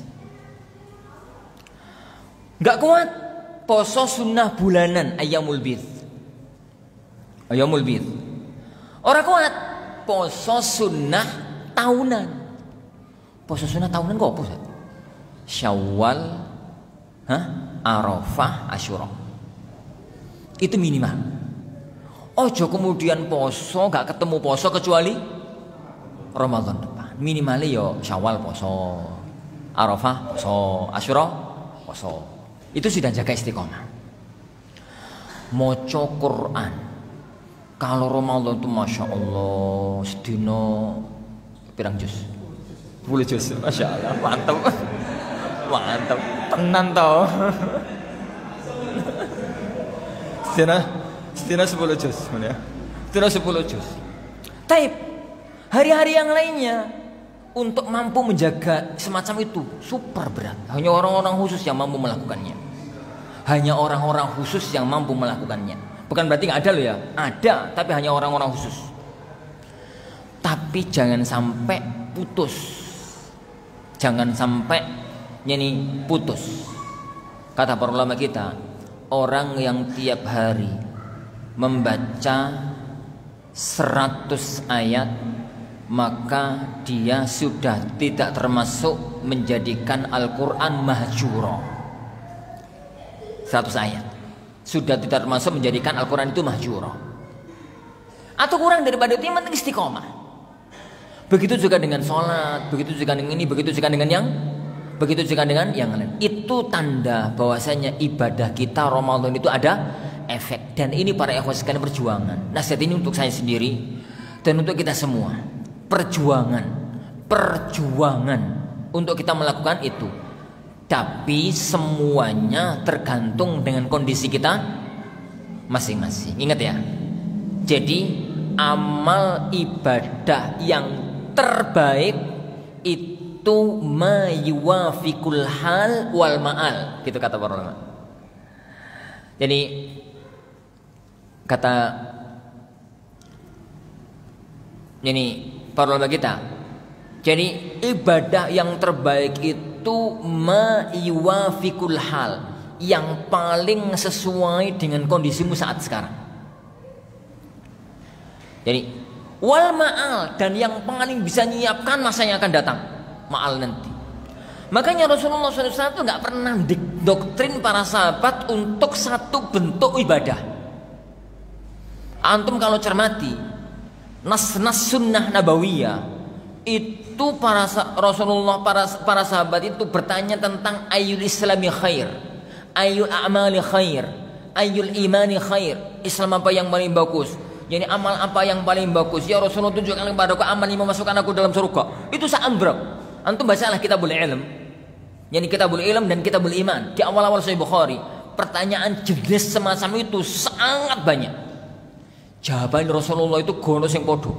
Gak kuat poso sunnah bulanan Ayyamul Bid. Orang kuat poso sunnah tahunan. Poso sunnah tahunan kok apa? Syawal, Arafah, Asyura. Itu minimal. Ojo kemudian poso gak ketemu poso kecuali Ramadan depan. Minimalnya yo Syawal poso, Arafah poso, Asyura poso. Itu sudah jaga istiqomah. Maca Quran. Kalau Ramadan itu Masya Allah sedino pirang juz? 10 juz. Masya Allah, mantap. Mantap, tenan toh. Sedina 10 juz, ya. Sedina 10 juz. Taib. Hari-hari yang lainnya untuk mampu menjaga semacam itu super berat. Hanya orang-orang khusus yang mampu melakukannya. Hanya orang-orang khusus yang mampu melakukannya. Bukan berarti nggak ada loh ya. Ada, tapi hanya orang-orang khusus. Tapi jangan sampai putus. Jangan sampai putus. Kata para ulama kita, orang yang tiap hari membaca 100 ayat, maka dia sudah tidak termasuk menjadikan Al-Quran mahjura. 100 ayat sudah tidak termasuk menjadikan Al-Quran itu mahjura. Atau kurang daripada itu, yang penting istiqomah. Begitu juga dengan sholat, begitu juga dengan ini, begitu juga dengan yang lain. Itu tanda bahwasanya ibadah kita Ramadan itu ada efek. Dan ini para ikhwan sekalian perjuangan. Nasihat ini untuk saya sendiri dan untuk kita semua. Perjuangan untuk kita melakukan itu. Tapi semuanya tergantung dengan kondisi kita masing-masing. Ingat ya. Jadi amal ibadah yang terbaik itu ma yuwafiqul hal wal ma'al, gitu kata para ulama. Jadi kata ini para ulama kita, jadi ibadah yang terbaik itu ma yuwafiqul hal, yang paling sesuai dengan kondisimu saat sekarang. Jadi wal ma'al, dan yang paling bisa menyiapkan masa yang akan datang, ma'al nanti. Makanya Rasulullah SAW itu nggak pernah doktrin para sahabat untuk satu bentuk ibadah. Antum kalau cermati nas-nas sunnah nabawiyah itu para sahabat itu bertanya tentang ayul islami khair, ayul a'mali khair, ayul imani khair. Islam apa yang paling bagus? Jadi amal apa yang paling bagus? Ya Rasulullah, tunjukkan kepadaku amal yang memasukkan aku dalam surga. Itu seambrek. Antum bacalah kitabul ilm. Yani kitabul ilm dan kitabul iman. Di awal-awal Sahih Bukhari, pertanyaan jenis semacam itu sangat banyak. Jawaban Rasulullah itu gono sing podo.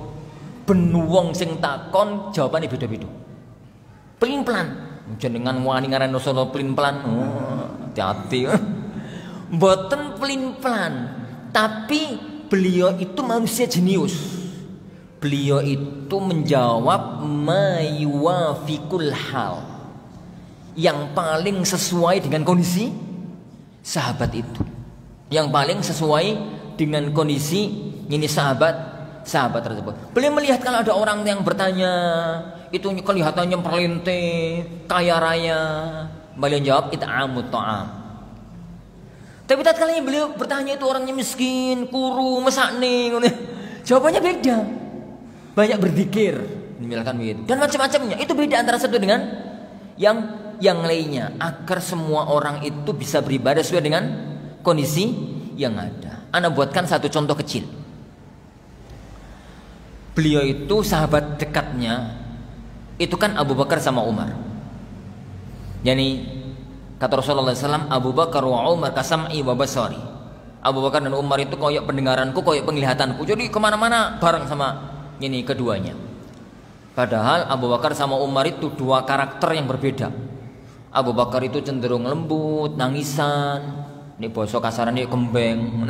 Ben wong sing takon jawabane beda-beda. Pelin-pelan. Jenengan wani ngaran Rasulullah pelin-pelan. Hati-hati. Mboten pelin-pelan, tapi beliau itu manusia jenius. Beliau itu menjawab ma yuwafiqul hal, yang paling sesuai dengan kondisi sahabat itu, yang paling sesuai dengan kondisi ini sahabat tersebut. Beliau melihat kalau ada orang yang bertanya itu kelihatannya perlinting, kaya raya, beliau jawab it'amut ta'am. Tapi tatkala beliau bertanya itu orangnya miskin, kuru, mesakne, jawabannya beda. Banyak berzikir, misalkan begitu. Dan macam-macamnya. Itu beda antara satu dengan yang lainnya, agar semua orang itu bisa beribadah sesuai dengan kondisi yang ada. Ana buatkan satu contoh kecil. Beliau itu sahabat dekatnya itu kan Abu Bakar sama Umar. Yani kata Rasulullah SAW, Abu Bakar wa Umar kasam'i wa basari. Abu Bakar dan Umar itu koyok pendengaranku, koyok penglihatanku. Jadi kemana-mana bareng sama ini keduanya. Padahal Abu Bakar sama Umar itu dua karakter yang berbeda. Abu Bakar itu cenderung lembut, nangisan. Ini bosok kasaran ini kembeng,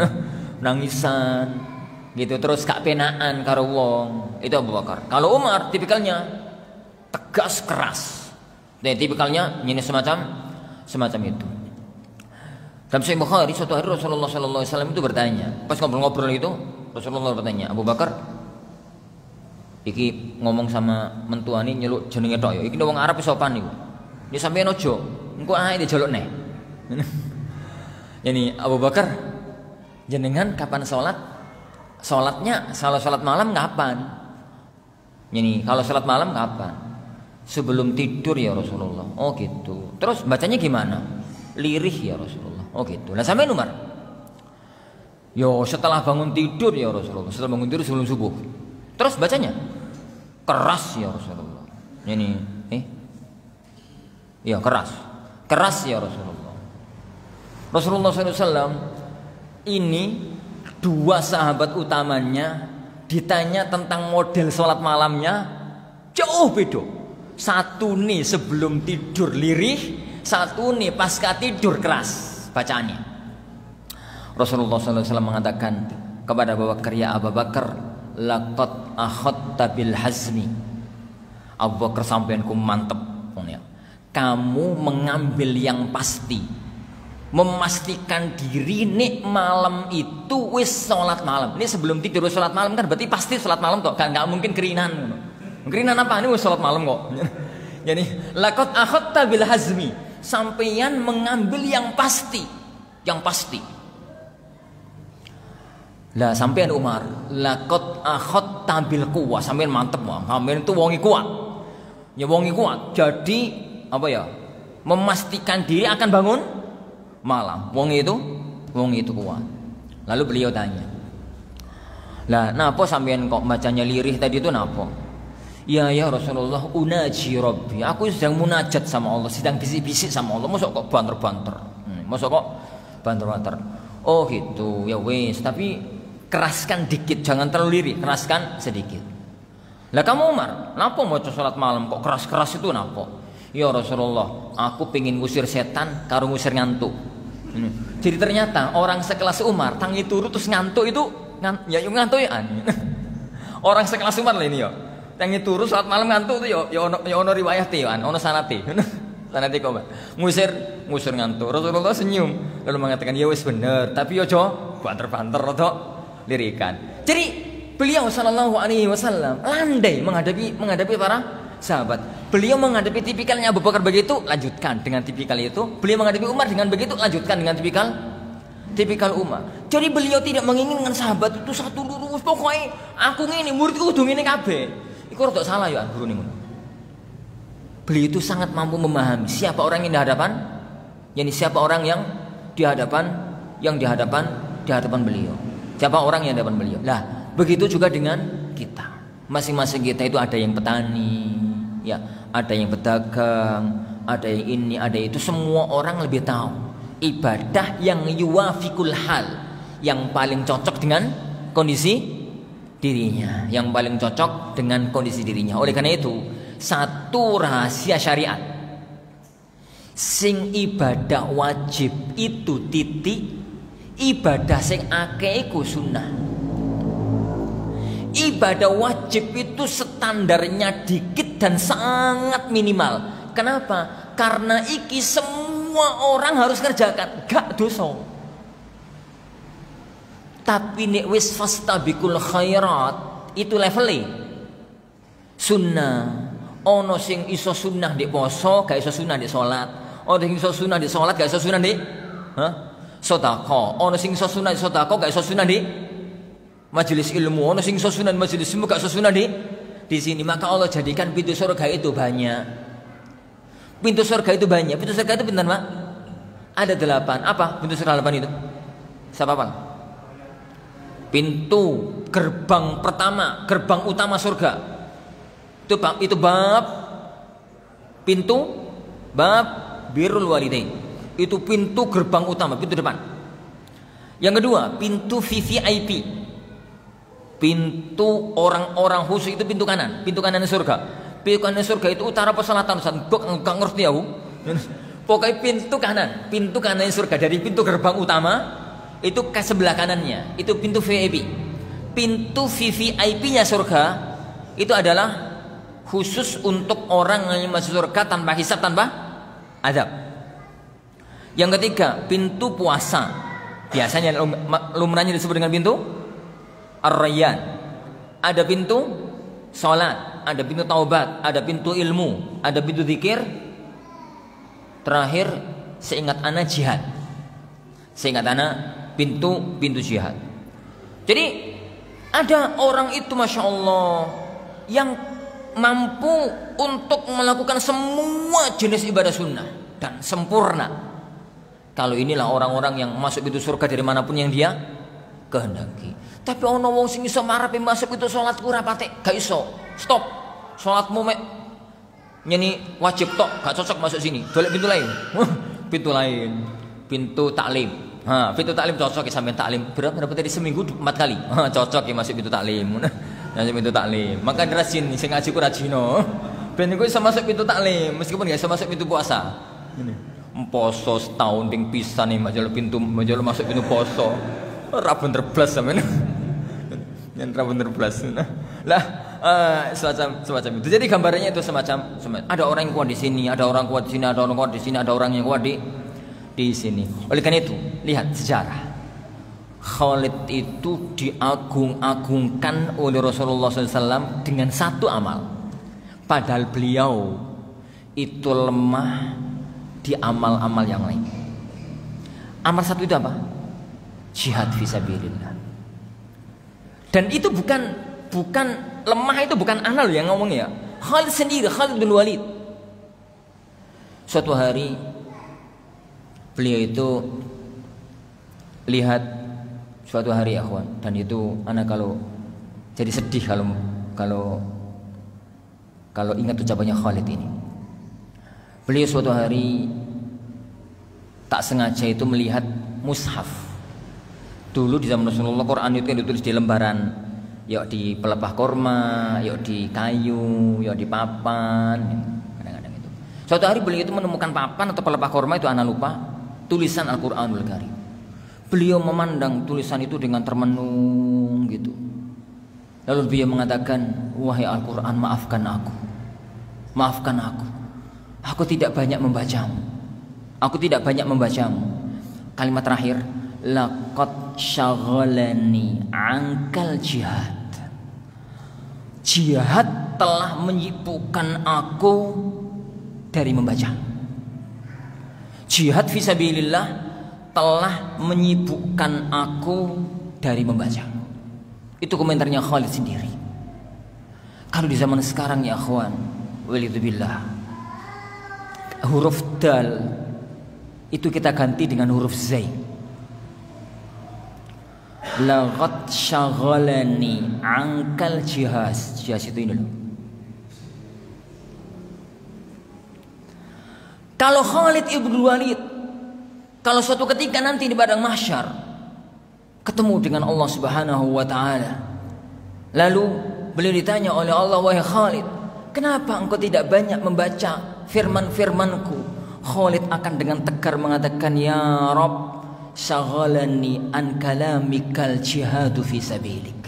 nangisan. Gitu terus gak penaan karo wong. Itu Abu Bakar. Kalau Umar tipikalnya tegas keras. Dan tipikalnya ini semacam itu. Dalam Sahih Bukhari, suatu hari Rasulullah SAW itu bertanya, pas ngobrol-ngobrol itu Rasulullah bertanya, Abu Bakar, iki ngomong sama mentuani nyeluk jenenge tok ya, iki wong Arab sopan niku. Ini sampeyan ojo, engko ae dijaluk neh. Yani Abu Bakar, jenengan kapan sholat? Sholatnya kalau sholat malam kapan? Yani kalau sholat malam kapan? Sebelum tidur ya Rasulullah. Oh gitu. Terus bacanya gimana? Lirih ya Rasulullah. Oh gitu. Lah sampeyan Umar? Yo setelah bangun tidur ya Rasulullah. Setelah bangun tidur sebelum subuh. Terus bacanya keras ya Rasulullah. Yani ya keras ya Rasulullah. Rasulullah SAW ini dua sahabat utamanya ditanya tentang model sholat malamnya jauh beda. Satu nih sebelum tidur lirih, satu nih pasca tidur keras bacaannya. Rasulullah SAW mengatakan kepada Abu Bakar, ya Abu Bakar, laqad akhadta bil hazmi. Abu Bakar sampeanku mantep. Kamu mengambil yang pasti, memastikan diri nih malam itu wis sholat malam. Ini sebelum tidur wis sholat malam kan berarti pasti sholat malam toh, kan nggak mungkin kerinan. Kerinan apa? Ini wis sholat malam kok. Jadi laqad akhadta bil hazmi, sampeyan mengambil yang pasti, yang pasti. Lah sampeyan Umar, laqad akhadta bil quwwah, sampeyan mantep wong, sampeyan itu wongi kuat. Ya wongi kuat. Jadi apa ya? Memastikan diri akan bangun malam. Wong itu kuat. Lalu beliau tanya, lah napa sampean kok bacanya lirih tadi itu napa? Ya Rasulullah, unaji Rabbi. Aku sedang munajat sama Allah, sedang bisik-bisik sama Allah. Mosok kok banter-banter. Oh gitu. Ya wes, tapi keraskan dikit, jangan terlalu lirih, keraskan sedikit. Lah kamu Umar, napa maca salat malam kok keras-keras itu napa? Ya Rasulullah, aku pengen ngusir setan karo ngusir ngantuk. Jadi ternyata orang sekelas Umar tangi turu terus ngantuk itu ngantuk ya. Orang sekelas Umar lah ini ya. Tangi turu saat malam ngantuk itu ya ono riwayat ya, ono sanate. Sanate kok, ngusir ngantuk. Rasulullah senyum lalu mengatakan, "Ya wis bener, tapi yo aja banter-banter atau lirikan." Jadi beliau sallallahu alaihi wasallam landai menghadapi para sahabat. Beliau menghadapi tipikalnya Abu Bakar begitu, lanjutkan dengan tipikal itu. Beliau menghadapi Umar dengan begitu, lanjutkan dengan tipikal Umar. Jadi beliau tidak menginginkan sahabat itu satu lurus, pokoknya aku ngene, muridku kudu ngene kabeh. Iku rada salah ya guru niku. Beliau itu sangat mampu memahami siapa orang yang di hadapan, yakni siapa orang yang di hadapan beliau. Siapa orang yang di hadapan beliau. Lah, begitu juga dengan kita. Masing-masing kita itu ada yang petani, ya, ada yang pedagang, ada yang ini, ada itu. Semua orang lebih tahu ibadah yang yuwafikul hal, yang paling cocok dengan kondisi dirinya, yang paling cocok dengan kondisi dirinya. Oleh karena itu, satu rahasia syariat, sing ibadah wajib itu titik, ibadah sing akeh iku sunnah. Ibadah wajib itu standarnya dikit dan sangat minimal. Kenapa? Karena iki semua orang harus kerjakan, gak dosa. Tapi nek wis fastabiqul khairat itu levelnya sunnah. Ono sing iso sunnah di poso, gak iso sunnah di salat. Ono sing iso sunnah di salat, gak iso sunnah di sedekah. Ono sing iso sunnah di sedekah, gak iso sunnah di majelis ilmu. Ono sing iso sunnah di majelis ilmu, gak iso sunnah di sini. Maka Allah jadikan pintu surga itu banyak. Pintu surga itu banyak. Pintu surga itu pintu Pak? Ada 8. Apa pintu surga 8 itu? Siapa Pak? Pintu gerbang pertama, gerbang utama surga. Itu bab birrul walidain. Itu pintu gerbang utama, pintu depan. Yang kedua, pintu VVIP. Pintu orang-orang khusus itu pintu kanan surga. Pintu kanan surga itu utara apa selatan? Gak ngerti aku. Pokoknya pintu kanan surga dari pintu gerbang utama itu ke sebelah kanannya. Itu pintu VIP. Pintu VVIP-nya surga itu adalah khusus untuk orang yang masuk surga tanpa hisab, tanpa azab. Yang ketiga, pintu puasa. Biasanya lumrahnya disebut dengan pintu Ar-Rayyan. Ada pintu salat, ada pintu taubat, ada pintu ilmu, ada pintu zikir, terakhir seingat ana jihad. Seingat ana pintu jihad. Jadi ada orang itu Masya Allah yang mampu untuk melakukan semua jenis ibadah sunnah dan sempurna. Kalau inilah orang-orang yang masuk pintu surga dari manapun yang dia kehendaki. Tapi ono wong sing iso marape masuk pintu salat ku ora patek, gak iso. Stop. Salatmu mek nyeni wajib tok, gak cocok masuk sini. Golek pintu lain. Pintu lain. Pintu taklim. Pintu taklim cocok ya sampai taklim. Berapa tadi seminggu 4 kali. Cocok ya masuk pintu taklim. Masuk pintu taklim. Maka rajin sing ngaji ku rajino. Ben iku iso masuk pintu taklim meskipun gak iso masuk pintu puasa. Ngene. Poso setahun ping pisan nih majal masuk pintu poso. Ora bener blas sampean. Yen ora bener blas. Lah semacam itu. Jadi gambarannya itu semacam ada orang yang kuat di sini, ada orang kuat di sini, ada orang kuat di sini, ada orang yang kuat di sini. Oleh karena itu, lihat sejarah. Khalid itu diagung-agungkan oleh Rasulullah SAW dengan satu amal. Padahal beliau itu lemah di amal-amal yang lain. Amal satu itu apa? Jihad fisabilillah. Dan itu bukan lemah, itu bukan ana loh yang ngomongnya. Khalid sendiri, Khalid bin Walid. Suatu hari beliau itu lihat suatu hari akhwan, dan itu anak kalau jadi sedih kalau ingat ucapannya Khalid ini. Beliau suatu hari tak sengaja itu melihat mushaf. Dulu di zaman Rasulullah Quran itu yang ditulis di lembaran, ya di pelepah korma, ya di kayu, ya di papan, kadang-kadang itu. Suatu hari beliau itu menemukan papan atau pelepah korma itu ana lupa tulisan Al-Qur'anul Karim. Beliau memandang tulisan itu dengan termenung gitu. Lalu beliau mengatakan, wahai Al-Qur'an, maafkan aku. Maafkan aku. Aku tidak banyak membacamu. Aku tidak banyak membacamu. Kalimat terakhir, laqad syaghalani angkal jihad. Jihad telah menyibukkan aku dari membaca. Jihad fisabilillah telah menyibukkan aku dari membaca. Itu komentarnya Khalid sendiri. Kalau di zaman sekarang ya akhwan, walidzubillah, huruf dal itu kita ganti dengan huruf zai. Laqad syaghalani angkal jihaz. Jihaz itu ini loh. Kalau Khalid ibn Walid, kalau suatu ketika nanti di padang mahsyar ketemu dengan Allah Subhanahu wa taala, lalu beliau ditanya oleh Allah, wahai Khalid, kenapa engkau tidak banyak membaca firman-firmanku? Khalid akan dengan tegar mengatakan, ya Rabb, syaghalani an kalamikal jihadu fi sabilik.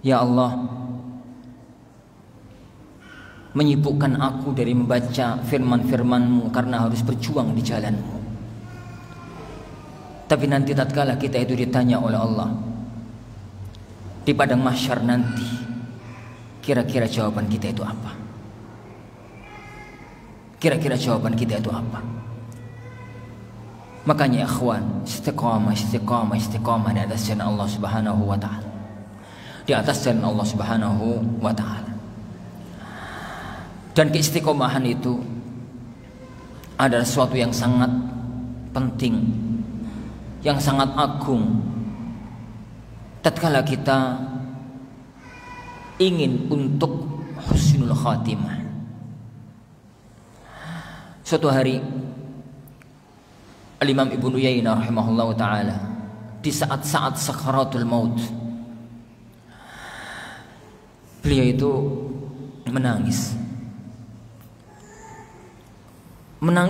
Ya Allah, menyibukkan aku dari membaca firman-firman-Mu karena harus berjuang di jalan-Mu. Tapi nanti tatkala kita itu ditanya oleh Allah di padang mahsyar nanti, kira-kira jawaban kita itu apa? Kira-kira jawaban kita itu apa? Makanya ikhwan, istiqamah di atas jalan Allah Subhanahu wa taala. Di atas jalan Allah Subhanahu wa taala. Dan keistiqomahan itu adalah sesuatu yang sangat penting, yang sangat agung. Tatkala kita ingin untuk husnul khatimah. Suatu hari Al-Imam Ibnu Uyainah rahimahullah ta'ala di saat-saat sakaratul maut, beliau itu menangis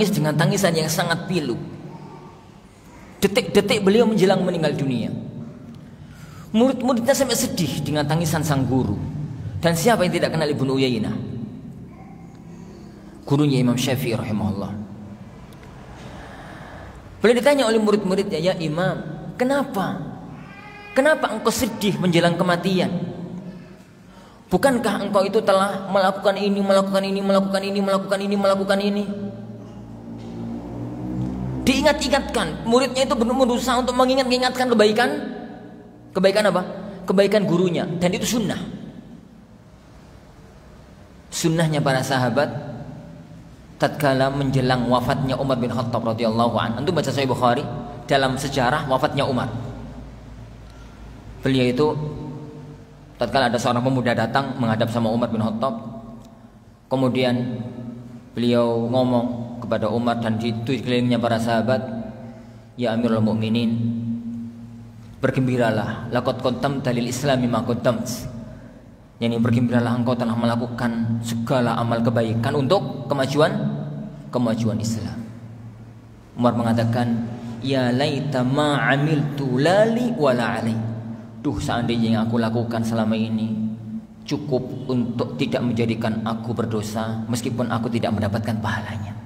dengan tangisan yang sangat pilu. Detik-detik beliau menjelang meninggal dunia, murid-muridnya sampai sedih dengan tangisan sang guru. Dan siapa yang tidak kenal Ibnu Uyainah? Gurunya Imam Syafi'i rahimahullah. Beliau ditanya oleh murid-muridnya, ya Imam, kenapa engkau sedih menjelang kematian? Bukankah engkau itu telah melakukan ini? Diingat-ingatkan. Muridnya itu berusaha untuk mengingatkan kebaikan. Kebaikan apa? Kebaikan gurunya. Dan itu sunnah. Sunnahnya para sahabat tatkala menjelang wafatnya Umar bin Khattab radhiyallahu anhu. Antum baca Sahih Bukhari dalam sejarah wafatnya Umar. Beliau itu tatkala ada seorang pemuda datang menghadap sama Umar bin Khattab. Kemudian beliau ngomong kepada Umar dan di kelilingnya para sahabat, "Ya Amirul Mukminin, bergembiralah, laqad qaddamta lil Islami ma qaddamt." Yani bergembiralah, engkau telah melakukan segala amal kebaikan untuk kemajuan Islam. Umar mengatakan, "Ya laita ma amiltu lali wala alai." Duh, seandainya yang aku lakukan selama ini cukup untuk tidak menjadikan aku berdosa meskipun aku tidak mendapatkan pahalanya.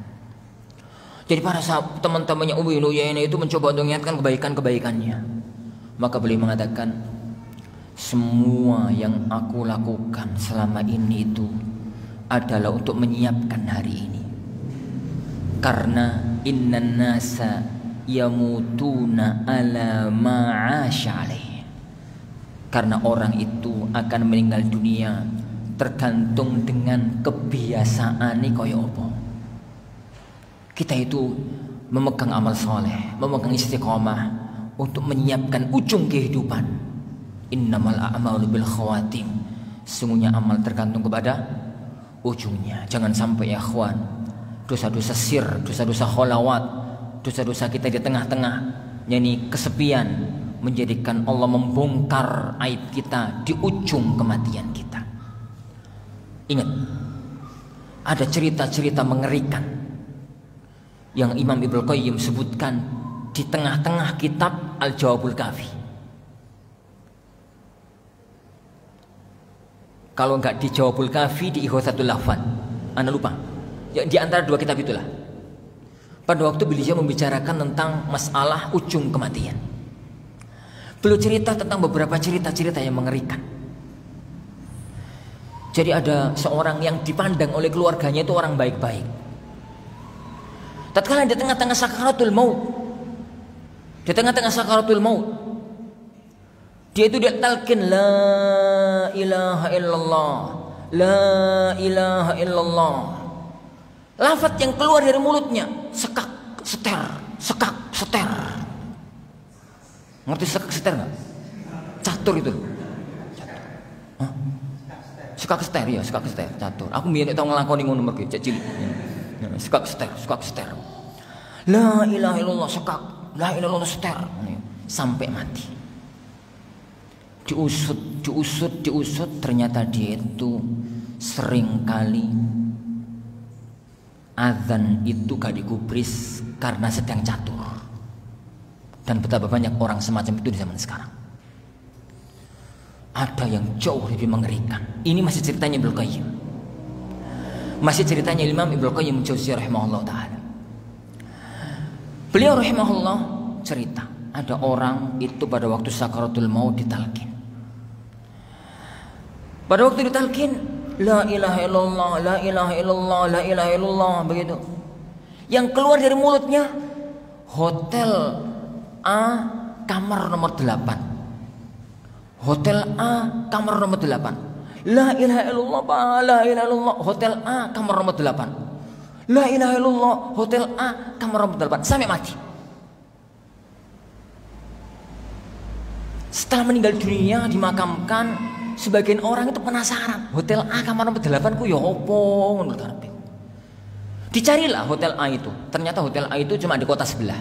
Jadi para teman-temannya Ubay bin Uyainah itu mencoba untuk mengingatkan kebaikan-kebaikannya. Maka beliau mengatakan, semua yang aku lakukan selama ini itu adalah untuk menyiapkan hari ini. Karena innan nasa yamutuna ala ma'asha alaih. Karena orang itu akan meninggal dunia tergantung dengan kebiasaan kaya apa. Kita itu memegang amal soleh, memegang istiqomah untuk menyiapkan ujung kehidupan. Innamal a'malu bil khawatim. Sungguhnya amal tergantung kepada ujungnya. Jangan sampai ya ikhwan, dosa-dosa sir, dosa-dosa kholawat, dosa-dosa kita di tengah-tengah yakni kesepian menjadikan Allah membongkar aib kita di ujung kematian kita. Ingat, ada cerita-cerita mengerikan yang Imam Ibnu Qayyim sebutkan di tengah-tengah kitab Al-Jawabul Kafi. Kalau enggak di Jawabul Kafi, di Ighatsatul Lahfan. Anda lupa. Ya, di antara dua kitab itulah. Pada waktu beliau membicarakan tentang masalah ujung kematian. Beliau cerita tentang beberapa cerita-cerita yang mengerikan. Jadi ada seorang yang dipandang oleh keluarganya itu orang baik-baik. Tatkala di tengah-tengah sakaratul maut, di tengah-tengah sakaratul maut, dia itu dia talqin la ilaha illallah, la ilaha illallah. Lafaz yang keluar dari mulutnya sekak seter, sekak seter. Ngerti sekak seter nggak? Catur itu. Hah? Sekak seter ya, sekak seter, catur. Aku biyen tau nglakoni ngono mergo cek cilik. Sekak seter. La ilaha illallah sekak, la ilaha illallah seter sampai mati. Diusut, ternyata dia itu sering kali azan itu gak digubris karena sedang catur. Dan betapa banyak orang semacam itu di zaman sekarang. Ada yang jauh lebih mengerikan. Ini masih ceritanya Ibnu Qayyim. Masih ceritanya Imam Ibnu Qayyim Jauziyah rahimahullah ta'ala. Beliau rahimahullah cerita, ada orang itu pada waktu sakaratul maut ditalqin. Pada waktu ditalqin, la ilaha illallah, la ilaha illallah, la ilaha illallah, begitu. Yang keluar dari mulutnya, hotel A kamar nomor 8. Hotel A kamar nomor 8. La ilaha illallah, la ilaha illallah, hotel A kamar nomor 8. La ilaha illallah, hotel A kamar nomor 8 sampai mati. Setelah meninggal dunia dimakamkan, sebagian orang itu penasaran, hotel A kamar nomor 8 ku ya opo ngono karepe. Dicarilah hotel A itu. Ternyata hotel A itu cuma di kota sebelah.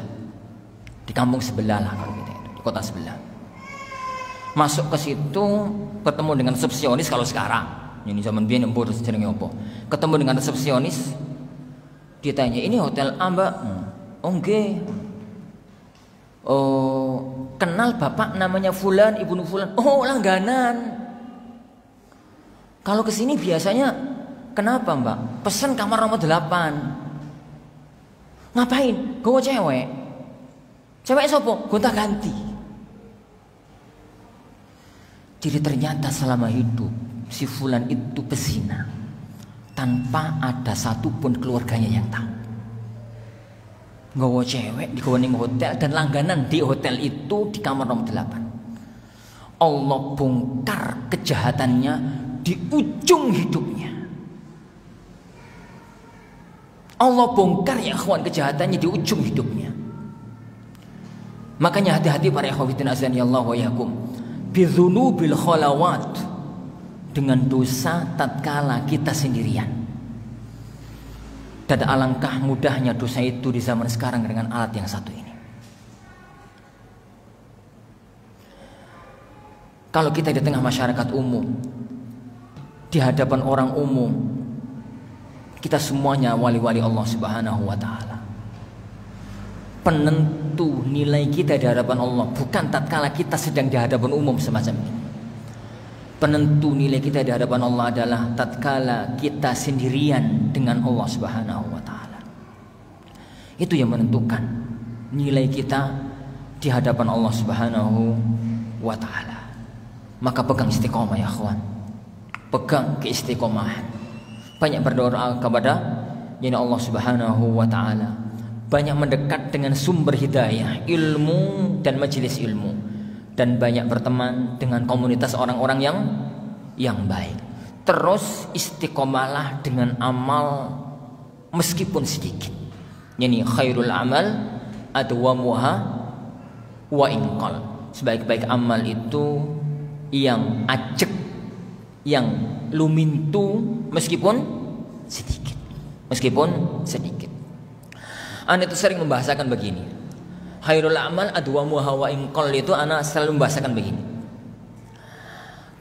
Di kampung sebelah lah kalau gitu, di kota sebelah. Masuk ke situ ketemu dengan resepsionis kalau sekarang. Ini zaman biyen mbok jenenge opo. Ketemu dengan resepsionis. Ditanya, "Ini hotel A, Mbak?" "Oh, nggih." "Oh, kenal Bapak namanya Fulan, Ibnu Fulan?" "Oh, langganan." "Kalau kesini biasanya kenapa, Mbak?" "Pesan kamar nomor 8." "Ngapain?" "Gowo cewek." "Cewek sopo?" "Gonta ganti." Jadi ternyata selama hidup si Fulan itu pezina tanpa ada satupun keluarganya yang tahu. nggawa cewek di hotel dan langganan di hotel itu di kamar nomor 8. Allah bongkar kejahatannya di ujung hidupnya. Allah bongkar ya akhwan kejahatannya di ujung hidupnya. Makanya hati-hati para ikhwatin azan ya Allah wa yakum. Bidzunubil khalawat, dengan dosa tatkala kita sendirian. Dan alangkah mudahnya dosa itu di zaman sekarang dengan alat yang satu ini. Kalau kita di tengah masyarakat umum, di hadapan orang umum, kita semuanya wali-wali Allah Subhanahu wa taala. Penentu nilai kita di hadapan Allah bukan tatkala kita sedang di hadapan umum semacam ini. Penentu nilai kita di hadapan Allah adalah tatkala kita sendirian dengan Allah Subhanahu wa taala. Itu yang menentukan nilai kita di hadapan Allah Subhanahu wa taala. Maka pegang istiqomah ya akhwan. Pegang keistiqomahan. Banyak berdoa kepada Allah Subhanahu wa taala. Banyak mendekat dengan sumber hidayah, ilmu dan majelis ilmu, dan banyak berteman dengan komunitas orang-orang yang baik. Terus istiqomahlah dengan amal meskipun sedikit. Yani khairul amal adwamuha wa inqal. Sebaik-baik amal itu yang ajek, yang lumintu meskipun sedikit. Meskipun sedikit. Ana itu sering membahasakan begini. Khairul amal adwamuha wa inqal itu ana selalu membahasakan begini.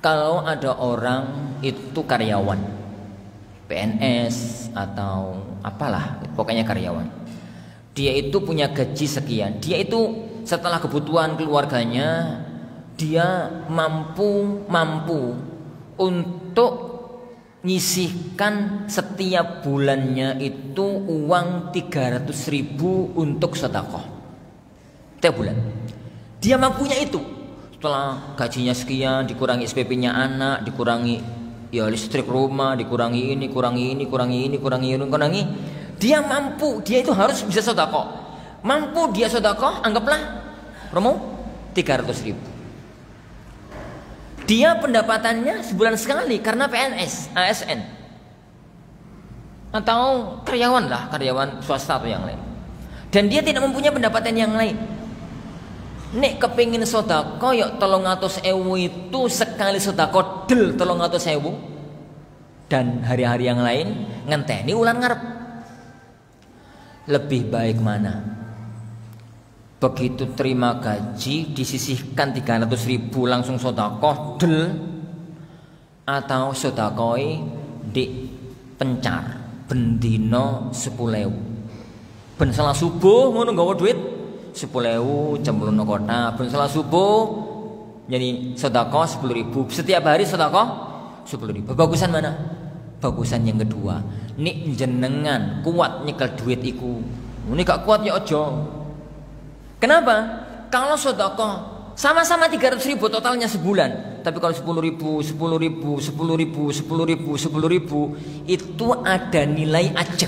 Kalau ada orang itu karyawan, PNS atau apalah, pokoknya karyawan. Dia itu punya gaji sekian. Dia itu setelah kebutuhan keluarganya, dia mampu untuk nyisihkan setiap bulannya itu uang 300.000 untuk sedekah tiap bulan. Dia mampunya itu. Setelah gajinya sekian, dikurangi SPP-nya anak, dikurangi ya listrik rumah, dikurangi ini, kurangi. Dia mampu, dia itu harus bisa sedekah. Mampu dia sedekah, anggaplah promo 300.000. Dia pendapatannya sebulan sekali karena PNS, ASN, atau karyawan swasta atau yang lain. Dan dia tidak mempunyai pendapatan yang lain. Nek kepingin sedekah yuk 300.000 itu sekali sedekah del 300.000. Dan hari-hari yang lain ngenteni ulan ngarep. Lebih baik mana? Begitu terima gaji disisihkan 300.000 langsung sedekah del, atau sedekah di pencar bendino 10.000. Ben salah subuh ngono nggawa duit 10.000 jemblono kota. Ben salah subuh jadi sedekah 10.000. Setiap hari sedekah 10.000. Bagusan mana? Bagusan yang kedua. Nik jenengan kuat nyekel duit iku. Ini gak kuat ya ojo. Kenapa? Kalau sedekah sama-sama 300.000 totalnya sebulan, tapi kalau 10.000 itu ada nilai ajek,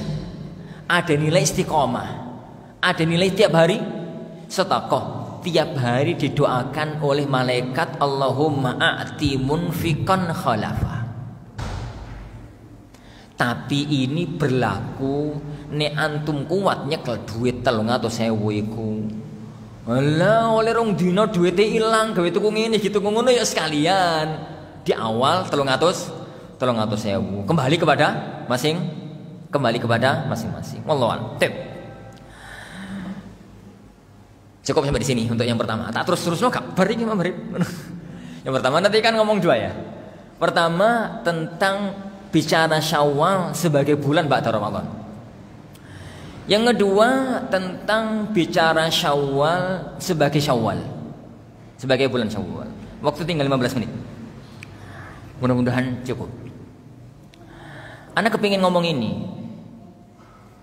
ada nilai istiqomah, ada nilai tiap hari sedekah, tiap hari didoakan oleh malaikat, Allahumma a'ti munfiqan khalafa. Tapi ini berlaku nek antum kuat nyekel duit 300.000 iku. Alah oleh rong dino duitnya hilang, gawe tuku ngene gitu ngono ya sekalian. Di awal 300.000 kembali kepada masing-masing. Wallahu a'lam. Cukup sampai di sini untuk yang pertama. Tak terus gak bar iki Mbak. Yang pertama nanti kan ngomong dua ya. Pertama tentang bicara Syawal sebagai bulan ba'da Ramadan. Yang kedua tentang bicara Syawal sebagai bulan Syawal. Waktu tinggal 15 menit. Mudah-mudahan cukup. Anak kepingin ngomong ini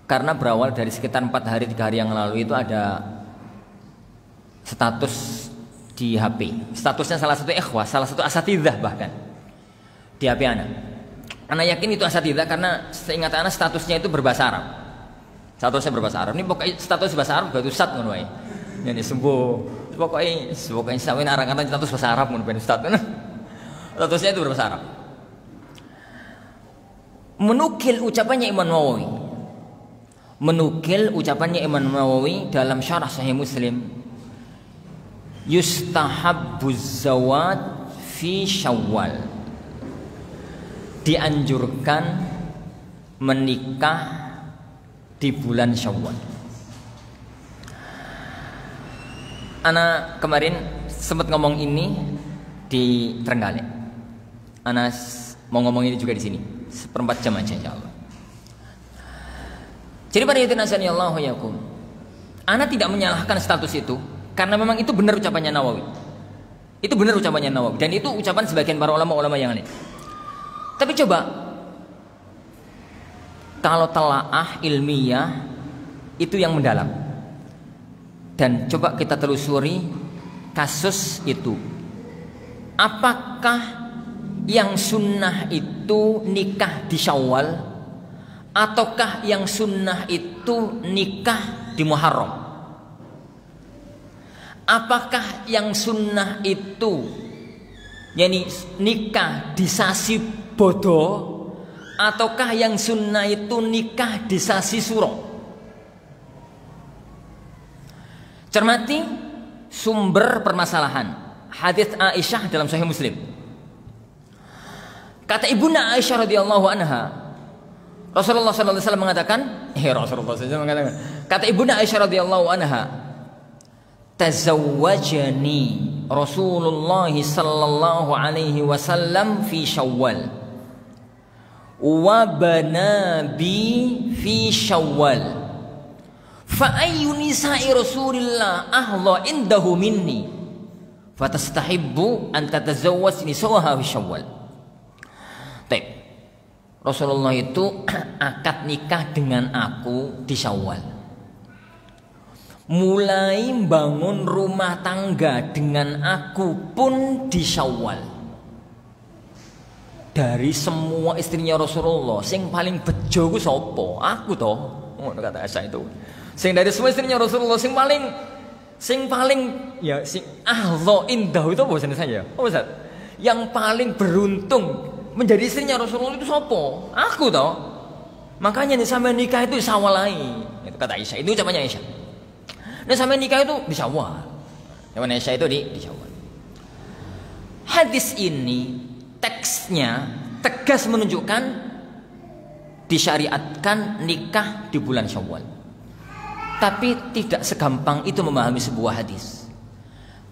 karena berawal dari sekitar 4 hari 3 hari yang lalu itu ada status di HP. Statusnya salah satu ikhwah, salah satu asatidzah bahkan di HP anak. Anak yakin itu asatidzah karena seingat anak statusnya itu berbahasa Arab. Statusnya berbahasa Arab. Ini pokoknya status bahasa Arab berarti ustad ngono wae. Yani sembuh. Pokoknya sampeyan arang-arang status bahasa Arab ngono ben ustad. Statusnya itu berbahasa Arab. Menukil ucapannya Imam Nawawi. Menukil ucapannya Imam Nawawi dalam syarah Sahih Muslim. Yustahabbuz zawad fi Syawal. Dianjurkan menikah di bulan Syawal. Ana kemarin sempat ngomong ini di Trenggalek. Ana mau ngomong ini juga di sini. Seperempat jam aja insyaallah. Jadi pada itu nasaniyallahu yakum. Ana tidak menyalahkan status itu karena memang itu benar ucapannya Nawawi. Itu benar ucapannya Nawawi dan itu ucapan sebagian para ulama-ulama yang lain. Tapi coba kalau telaah ilmiah itu yang mendalam. Dan coba kita telusuri kasus itu. Apakah yang sunnah itu nikah di Syawal ataukah yang sunnah itu nikah di Muharram? Apakah yang sunnah itu yakni nikah di sasi bodoh ataukah yang sunnah itu nikah di sasi suro? Cermati sumber permasalahan hadits Aisyah dalam Sahih Muslim. Kata ibunda Aisyah radhiyallahu anha, Rasulullah sallallahu alaihi wasallam mengatakan, kata ibunda Aisyah radhiyallahu anha, tazawwajani Rasulullah sallallahu alaihi wasallam fi Syawal wa bana bi fi Syawal. Fa ayyu nisa'i Rasulillah ahla indahu minni fatastahibbu an tatazawwaj nisa'aha fi Syawal. Baik. Rasulullah itu akad nikah dengan aku di Syawal. Mulai bangun rumah tangga dengan aku pun di Syawal. Dari semua istrinya Rasulullah sing paling bejo ku sapa? Aku toh. Ngono kata Aisyah itu. Sing dari semua istrinya Rasulullah sing paling ya sing ahla indah itu apa bahasa saya? Apa Ustaz? Yang paling beruntung menjadi istrinya Rasulullah itu sapa? Aku toh. Makanya nih sampai nikah itu Syawal. Itu kata Aisyah. Itu ucapannya Aisyah. Nah sampai nikah itu di Syawal. Yang Aisyah itu di Syawal. Hadis ini teksnya tegas menunjukkan disyariatkan nikah di bulan Syawal. Tapi tidak segampang itu memahami sebuah hadis.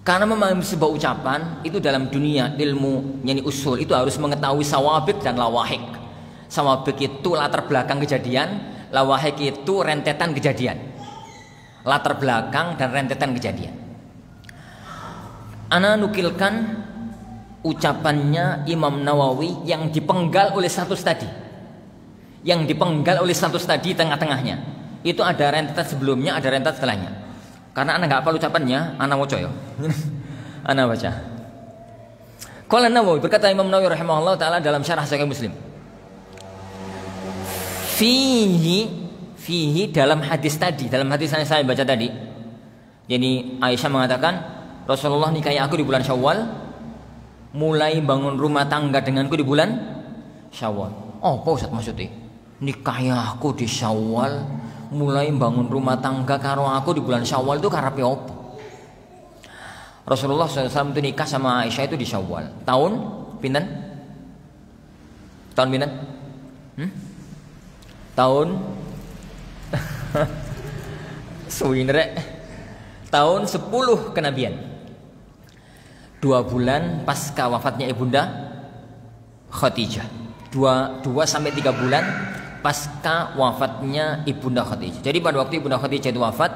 Karena memahami sebuah ucapan itu dalam dunia ilmu yani usul itu harus mengetahui sawabik dan lawahik. Sawabik itu latar belakang kejadian, lawahik itu rentetan kejadian. Latar belakang dan rentetan kejadian. Ana nukilkan ucapannya Imam Nawawi yang dipenggal oleh status tadi. Yang dipenggal oleh status tadi tengah-tengahnya. Itu ada rentetan sebelumnya, ada rentetan setelahnya. Karena ana enggak hafal ucapannya, ana waca ya. Ana baca. Qala Nawawi, berkata Imam Nawawi rahimahullah taala dalam syarah Sahih Muslim. Fihi dalam hadis tadi, dalam hadis yang saya baca tadi. Jadi Aisyah mengatakan Rasulullah nikahi aku di bulan Syawal, mulai bangun rumah tangga denganku di bulan Syawal. Oh, apa Ustaz maksudnya? Nikahi aku di Syawal, mulai bangun rumah tangga karo aku di bulan Syawal itu karepe apa? Rasulullah SAW itu nikah sama Aisyah itu di Syawal. Tahun pinten? Tahun pinten? Tahun suwinrek. Tahun 10 kenabian. 2 bulan pasca wafatnya ibunda Khadijah. 2 sampai 3 bulan pasca wafatnya ibunda Khadijah. Jadi pada waktu ibunda Khadijah itu wafat,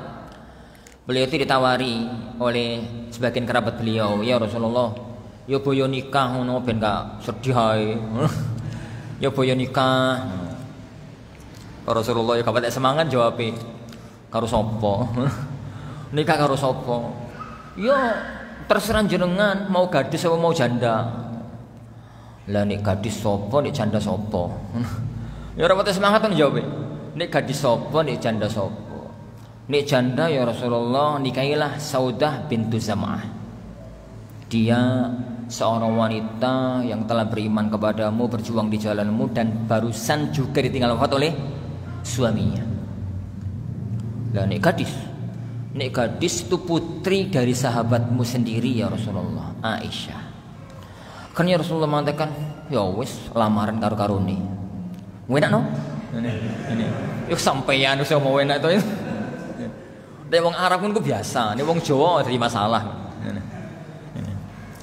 beliau itu ditawari oleh sebagian kerabat beliau, ya Rasulullah, ya boyo nikah ngono ben gak sedih ae. Ya boyo nikah. Rasulullah ya kapan semangat jawab karo sapa? Nikah karo sapa? Ya terserah jenengan mau gadis atau mau janda. Lah nek gadis sapa nek janda sapa? Ya ora pate semangat kan jawab. nek gadis sapa, nek janda sapa? Nek janda ya Rasulullah nikahilah Saudah bintu Zam'ah. Dia seorang wanita yang telah beriman kepadamu, berjuang di jalanmu, dan barusan juga ditinggal wafat oleh suaminya. Lah nek gadis itu putri dari sahabatmu sendiri ya Rasulullah, Aisyah. Kan ya Rasulullah mengatakan, ya wis lamaran karo karone. Enak no? Ini. Yuk sampeyan wis mau enak to. Nek wong Arab pun ku biasa, nek wong Jawa ada masalah.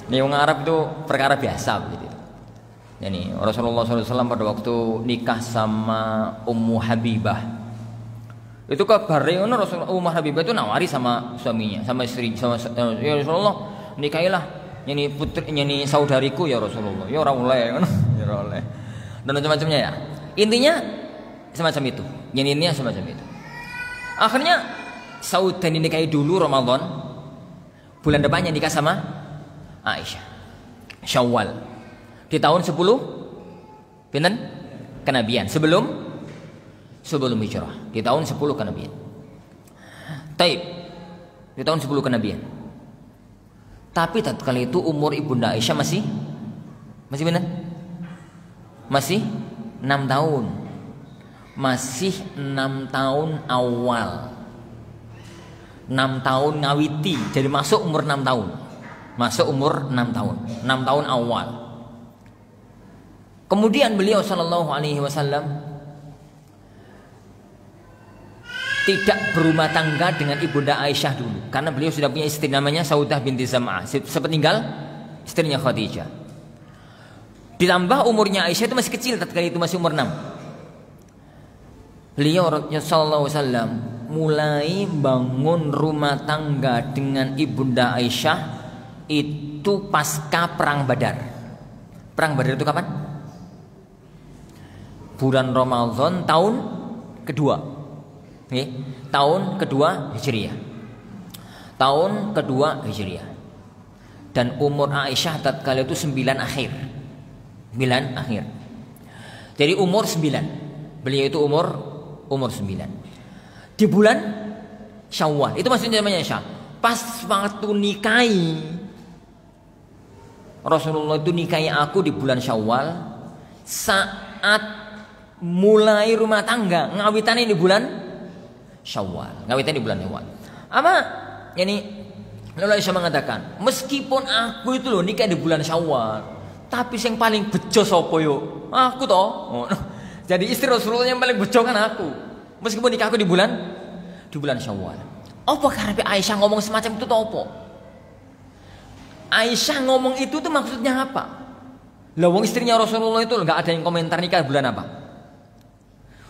Nek wong Arab itu perkara biasa begitu. Yani Rasulullah SAW pada waktu nikah sama Ummu Habibah, itu kabarnya Rasulullah Ummu Habibah itu nawari sama suaminya, sama istri, ya Rasulullah nikahilah yani putri, yani saudariku ya Rasulullah. Ya ora oleh ngono, ya ora oleh. Dan macam-macamnya ya. Intinya semacam itu. Yani intinya semacam itu. Akhirnya Saudah dinikahi dulu Ramadan, bulan depannya nikah sama Aisyah. Syawal. Di tahun 10 pinten? Kenabian. Sebelum hijrah. Di tahun 10 kenabian. Taib. Di tahun 10 kenabian. Tapi tatkala itu umur Ibunda Aisyah masih pinten? Masih 6 tahun. Masih 6 tahun awal. 6 tahun ngawiti, jadi masuk umur 6 tahun. Masuk umur 6 tahun. 6 tahun awal. Kemudian beliau sallallahu alaihi wasallam tidak berumah tangga dengan Ibunda Aisyah dulu, karena beliau sudah punya istri namanya Saudah binti Zam'ah, sepeninggal istrinya Khadijah. Ditambah umurnya Aisyah itu masih kecil, tatkala itu masih umur 6. Beliau sallallahu alaihi wasallam mulai bangun rumah tangga dengan Ibunda Aisyah itu pasca perang Badar. Perang Badar itu kapan? Bulan Ramadan tahun kedua. Tahun kedua Hijriah. Tahun kedua Hijriah. Dan umur Aisyah tatkala itu 9 akhir. 9 akhir. Jadi umur 9. Beliau itu umur 9. Di bulan Syawal. Itu maksudnya namanya Aisyah. Pas waktu nikahi Rasulullah itu nikahi aku di bulan Syawal. Saat mulai rumah tangga ngawitannya di bulan Syawal. Ngawitannya di bulan Syawal. Apa? Yani lalu Aisyah mengatakan, meskipun aku itu loh nikah di bulan Syawal, tapi yang paling bejo sapa yo? Aku toh. Jadi istri Rasulullah yang paling bejo kan aku. Meskipun nikah aku di bulan Syawal. Apa karepe Aisyah ngomong semacam itu toh apa? Aisyah ngomong itu tuh maksudnya apa? Lah wong istrinya Rasulullah itu enggak ada yang komentar nikah bulan apa?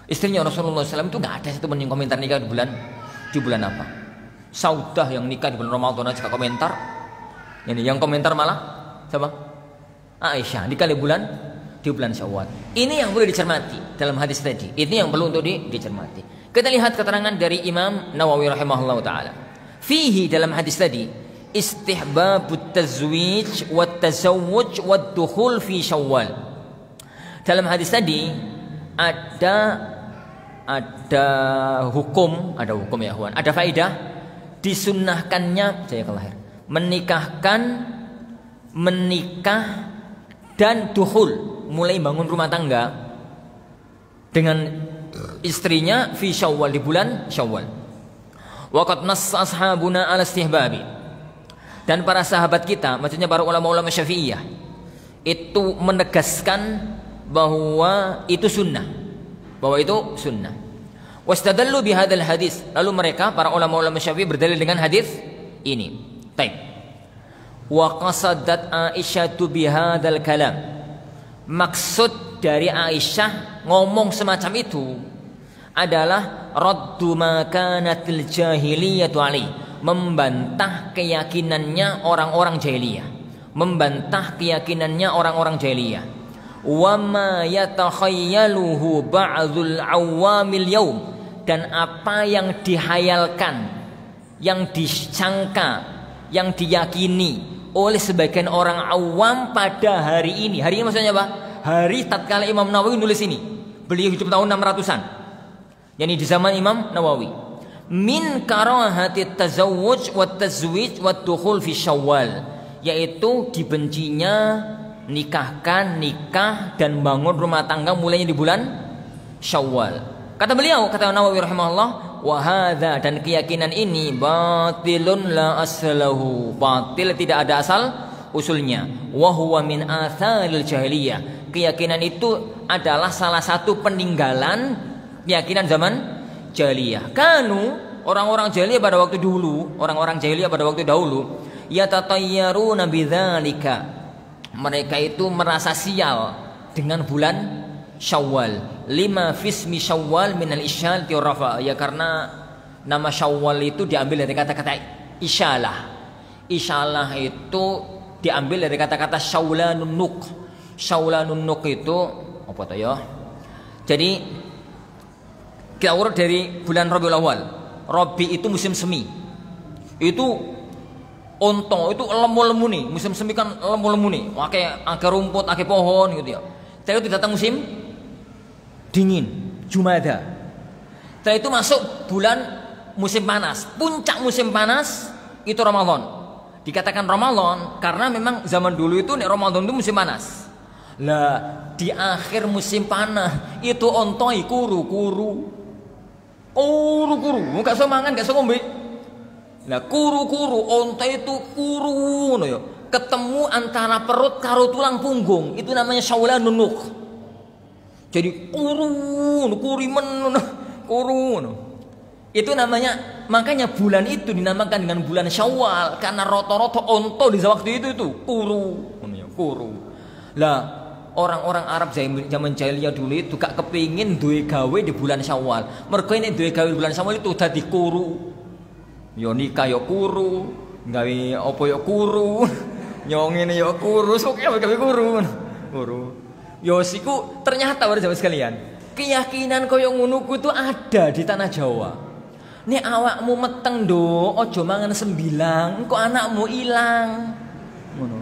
Istrinya Rasulullah SAW itu enggak ada satu yang komentar nikah di bulan apa? Saudah yang nikah di bulan Ramadan aja komentar. Yang komentar malah siapa? Aisyah nikah di bulan Syawal. Ini yang perlu dicermati dalam hadis tadi. Ini yang perlu untuk dicermati. Kita lihat keterangan dari Imam Nawawi rahimahullah taala. Fihi dalam hadis tadi istihbabut tazwij wat tazawwuj wad dukhul fi Syawal. Dalam hadis tadi ada hukum ya Huan. Ada faedah disunnahkannya menikah dan dukhul, mulai bangun rumah tangga dengan istrinya fi Syawal, di bulan Syawal. Waqad nassa ashabuna ala istihbabi. Dan para sahabat kita, maksudnya para ulama-ulama Syafi'iyah, itu menegaskan bahwa itu sunnah. Wastadallu bihadzal hadis. Lalu mereka para ulama-ulama Syafi'i berdalil dengan hadis ini. Baik. Wa qasadat Aisyah bihadzal kalam. Maksud dari Aisyah ngomong semacam itu adalah raddu ma kanatil jahiliyatu alaihi, membantah keyakinannya orang-orang jahiliyah, wa ma yatakhayyaluhu ba'dul awamil yaum, dan apa yang dihayalkan, yang disangka, yang diyakini oleh sebagian orang awam pada hari ini. Hari ini maksudnya apa? Hari tatkala Imam Nawawi nulis ini. Beliau hidup tahun 600-an. Yani di zaman Imam Nawawi. Min karahati tazawwuj wa tazwij wa dukhul fi Syawal, yaitu dibencinya nikah dan bangun rumah tangga mulainya di bulan Syawal. Kata beliau, kata Nawawi rahimahullah, wa hadza, dan keyakinan ini batilun la aslahu, batil, tidak ada asal usulnya. Wa huwa min atharil jahiliyah, keyakinan itu adalah salah satu peninggalan keyakinan zaman jahiliyah. Kanu, orang-orang jahiliyah pada waktu dulu, yatatayyaruna bidzalika, mereka itu merasa sial dengan bulan Syawal. Lima fismi Syawal minal isyal tiurafa, ya karena nama Syawal itu diambil dari kata-kata isyalah. Isyalah itu diambil dari kata-kata syaulanun nuk. Syaulanun nuk itu apa tuh ya? Jadi kita urut dari bulan Rabiul Awal. Rabi itu musim semi. Itu onto itu lemu-lemu nih, musim semi kan lemu-lemu nih, akeh rumput, akeh pohon gitu ya. Setelah itu datang musim dingin, Jumada. Setelah itu masuk bulan musim panas. Puncak musim panas itu Ramadan. Dikatakan Ramadan karena memang zaman dulu itu Ramadan itu musim panas. Lah di akhir musim panas itu ontoi kuru-kuru, nggak bisa mangan, nggak bisa ngombe. Nah kuru-kuru, onta itu kuru, no yo. Ketemu antara perut karo tulang punggung, itu namanya syaulanun nuk. Jadi kurimen, kuru. Itu namanya, makanya bulan itu dinamakan dengan bulan Syawal karena roto-roto onto di waktu itu kuru. Lah orang-orang Arab zaman jahiliyah dulu itu gak kepingin duwe gawe di bulan Syawal. Mergo ini duwe gawe di bulan Syawal itu dadi kuru. Yo nikah yo kuru, gawe apa yo kuru, yo ngene yo kuru, sok gawe kuru. Yo siku ternyata pada zaman sekalian, keyakinan koyo ngono ku itu ada di tanah Jawa. Nek awakmu meteng do, ojo mangan sembilang, engko anakmu ilang. Ngono.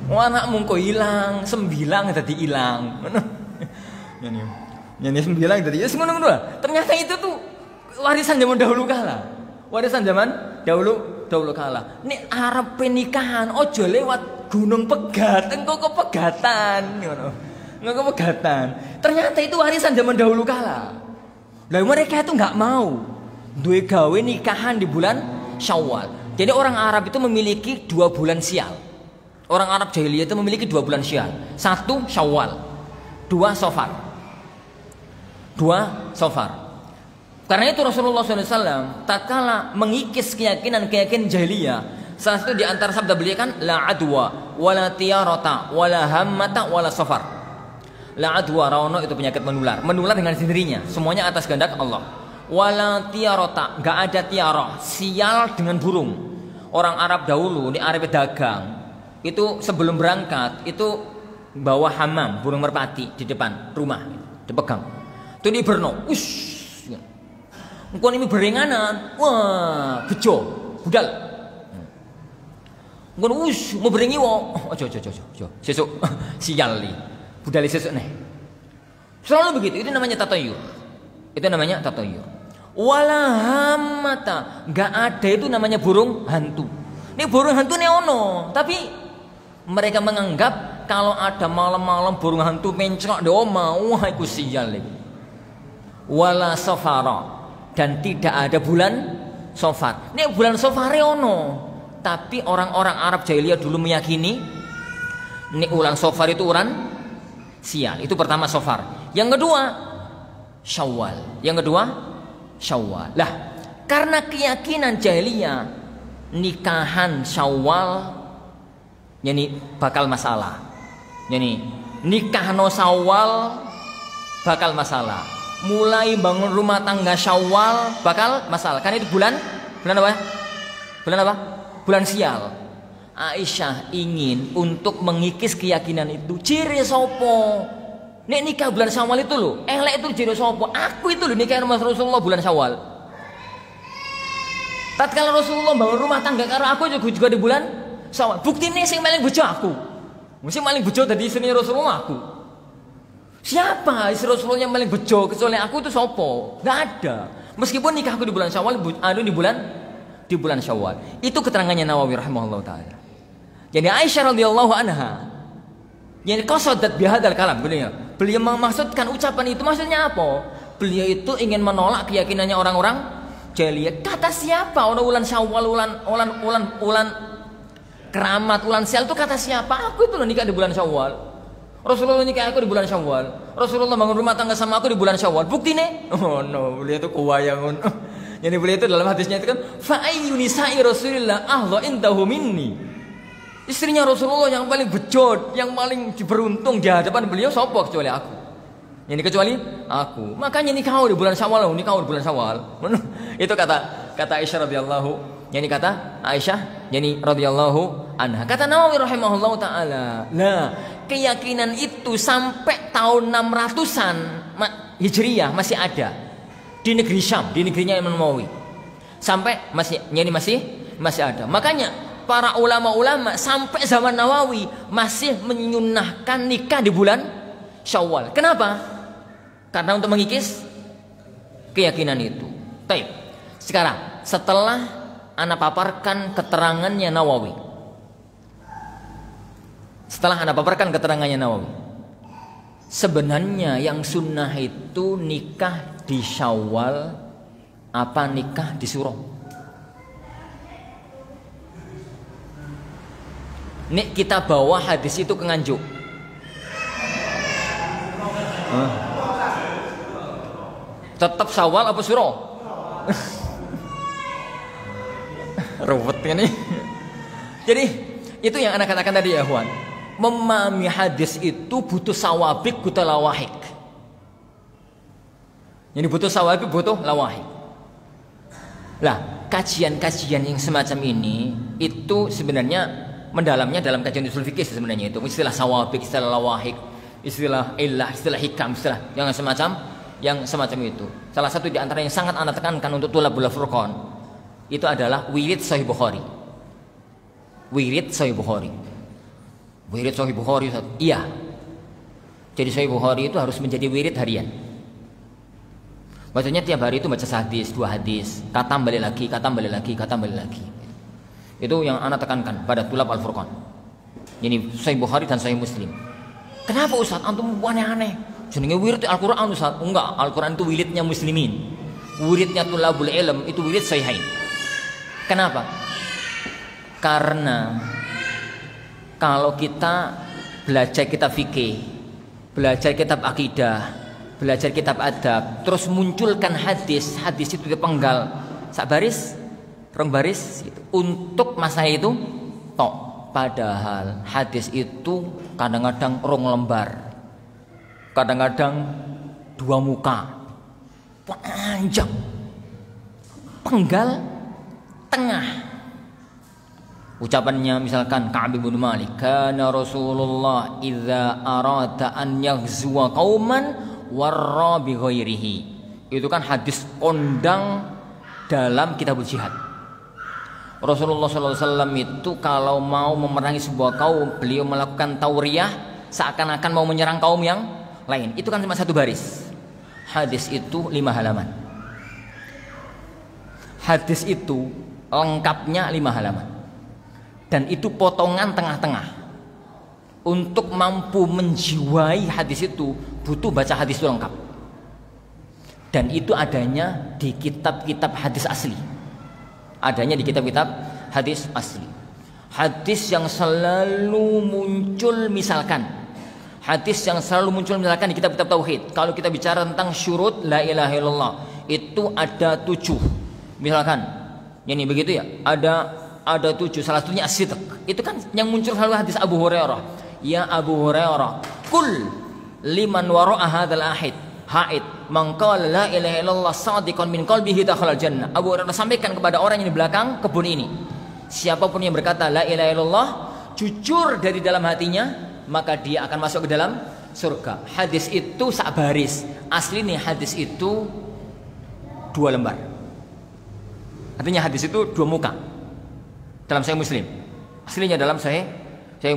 Anakmu kok ilang, sembilang dadi ilang. Ngono. Nyanyi sembilang dadi ya ngono lah. Ternyata itu tuh warisan zaman dahulu kala. Nek arep pernikahan ojo lewat Gunung Pegat, engko kepegatan ngono. Engko kepegatan. Ternyata itu warisan zaman dahulu kala. Lah mereka itu enggak mau duwe gawe nikahan di bulan Syawal. Jadi orang Arab itu memiliki 2 bulan sial. Orang Arab jahiliyah itu memiliki 2 bulan sial. 1 Syawal, 2 Safar. Karena itu Rasulullah SAW tatkala mengikis keyakinan jahiliyah, salah satu di antara sabda beliau kan la adwa wala tiyarata wala hammata wala safar. La adwa rawono itu penyakit menular dengan sendirinya, semuanya atas kehendak Allah. Wala tiyarata, enggak ada tiarah, sial dengan burung. Orang Arab dahulu ini Arab dagang. Itu sebelum berangkat itu bawa hamam, burung merpati di depan rumah, dipegang. Itu di berno. Engkau ini berenganan, wah, bejo, budal. Engkau mau berengi wo, ojo, sesuk, sial li, budal sesuk nih. Selalu begitu, itu namanya tatayur. Walahamata, nggak ada itu namanya burung hantu. Ini burung hantu neono, tapi mereka menganggap kalau ada malam-malam burung hantu mencrok di oma, wah itu sial li. Wala safara, dan tidak ada bulan Safar. Ini bulan Safar ono. Tapi orang-orang Arab jahiliyah dulu meyakini ini ulang Safar itu uran sial. Itu pertama Safar. Yang kedua Syawal. Lah, karena keyakinan jahiliyah nikahan Syawal yani bakal masalah. Yani nikah no Syawal bakal masalah. Mulai bangun rumah tangga Syawal bakal masalah. Kan itu bulan apa? Bulan sial. Aisyah ingin untuk mengikis keyakinan itu. Ciri sopo? Nek nikah bulan Syawal itu loh. Elek itu ciri sopo? Aku itu loh nikah sama Rasulullah bulan Syawal. Tatkala Rasulullah bangun rumah tangga karo aku juga di bulan Syawal. Buktine sing paling bojo aku. Mesti paling bojo dadi istri Rasulullah aku. Siapa istri Rasulullah yang paling bejo kecuali aku itu sopo? Nggak ada. Meskipun nikahku di bulan Syawal, di bulan Syawal. Itu keterangannya Nawawi rahimahullah taala. Jadi Aisyah radhiyallahu anha, yang qasadat bihadzal kalam, beliau memaksudkan ucapan itu maksudnya apa? Beliau itu ingin menolak keyakinannya orang-orang jahiliyah. Kata siapa? Orang bulan Syawal, ulan keramat, ulan sial itu kata siapa? Aku itu loh nikah di bulan Syawal. Rasulullah nikah aku di bulan Syawal. Rasulullah bangun rumah tangga sama aku di bulan Syawal. Bukti nih? Oh no, beliau itu kuwayangun. Jadi beliau itu dalam hadisnya itu kan, fa ayyu nisa'i Rasulillah ahla indahu minni. Istrinya Rasulullah yang paling bejot, yang paling beruntung di hadapan beliau sapa kecuali aku. Jadi kecuali aku. Makanya nikah di bulan Syawal, nikah di bulan Syawal. Itu kata Aisyah radhiyallahu, yani kata Aisyah, yani radhiyallahu anha. Kata Nawawi rahimahullahu taala, nah, keyakinan itu sampai tahun 600-an Hijriyah masih ada di negeri Syam, di negerinya Imam Nawawi. Sampai masih ada. Makanya para ulama-ulama sampai zaman Nawawi masih menyunnahkan nikah di bulan Syawal. Kenapa? Karena untuk mengikis keyakinan itu. Baik. Sekarang setelah ana paparkan keterangannya Nawawi. Sebenarnya yang sunnah itu nikah di Syawal apa nikah di Suro? Nek kita bawa hadis itu ke Nganjuk. Tetap Syawal apa Suro? Ruwet ini. Jadi itu yang anak katakan tadi ya Huan. Memahami hadis itu butuh sawabik, butuh lawahik. Jadi butuh sawabik, butuh lawahik. Lah, kajian-kajian yang semacam ini itu sebenarnya mendalamnya dalam kajian usul fikih sebenarnya itu istilah sawabik, istilah lawahik, istilah illah, istilah hikam, istilah yang semacam itu. Salah satu di antara yang sangat anak tekankan untuk Tulabul Furqan itu adalah wirid Sahih Bukhari. Wirid Sahih Bukhari. Iya. Jadi Sahih Bukhari itu harus menjadi wirid harian. Maksudnya tiap hari itu baca hadis, 2 hadis, katam balik lagi. Itu yang anak tekankan pada Tulab Al-Furqan. Jadi Sahih Bukhari dan Sahih Muslim. Kenapa Ustaz antum aneh-aneh? Jenenge wirid Al-Qur'an Ustaz. Enggak, Al-Qur'an itu wiridnya muslimin. Wiridnya Tulabul Ilm itu wirid Sahihain. Kenapa? Karena kalau kita belajar kitab fikih, belajar kitab akidah, belajar kitab adab, terus munculkan hadis itu dipenggal sak baris, rong baris gitu, untuk masa itu tok. Padahal hadis itu kadang-kadang rong lembar, kadang-kadang 2 muka, panjang, penggal tengah. Ucapannya misalkan Ka'ab bin Malik, kana Rasulullah idza arada an yaghzuwa qauman warra bi ghairihi. Itu kan hadis kondang dalam kitab jihad. Rasulullah SAW itu kalau mau memerangi sebuah kaum, beliau melakukan tauriyah seakan-akan mau menyerang kaum yang lain. Itu kan cuma 1 baris. Hadis itu 5 halaman. Hadis itu lengkapnya 5 halaman. Dan itu potongan tengah-tengah. Untuk mampu menjiwai hadis itu butuh baca hadis itu lengkap. Dan itu adanya di kitab-kitab hadis asli. Adanya di kitab-kitab hadis asli. Hadis yang selalu muncul misalkan di kitab-kitab tauhid. Kalau kita bicara tentang syurut la ilaha illallah, itu ada 7. Misalkan, ini begitu ya. Ada 7, salah satunya as-sidq. Itu kan yang muncul selalu hadis Abu Hurairah. Ya Abu Hurairah, kul liman wara'a hadzal haid man qala la ilaha illallah shadiqan min qalbihi dakhala jannah. Abu Hurairah sampaikan kepada orang yang di belakang kebun ini, siapapun yang berkata la ilaha illallah jujur dari dalam hatinya, maka dia akan masuk ke dalam surga. Hadis itu sak baris. Asli nih hadis itu 2 lembar. Artinya hadis itu 2 muka. Dalam Sahih Muslim. Aslinya dalam Sahih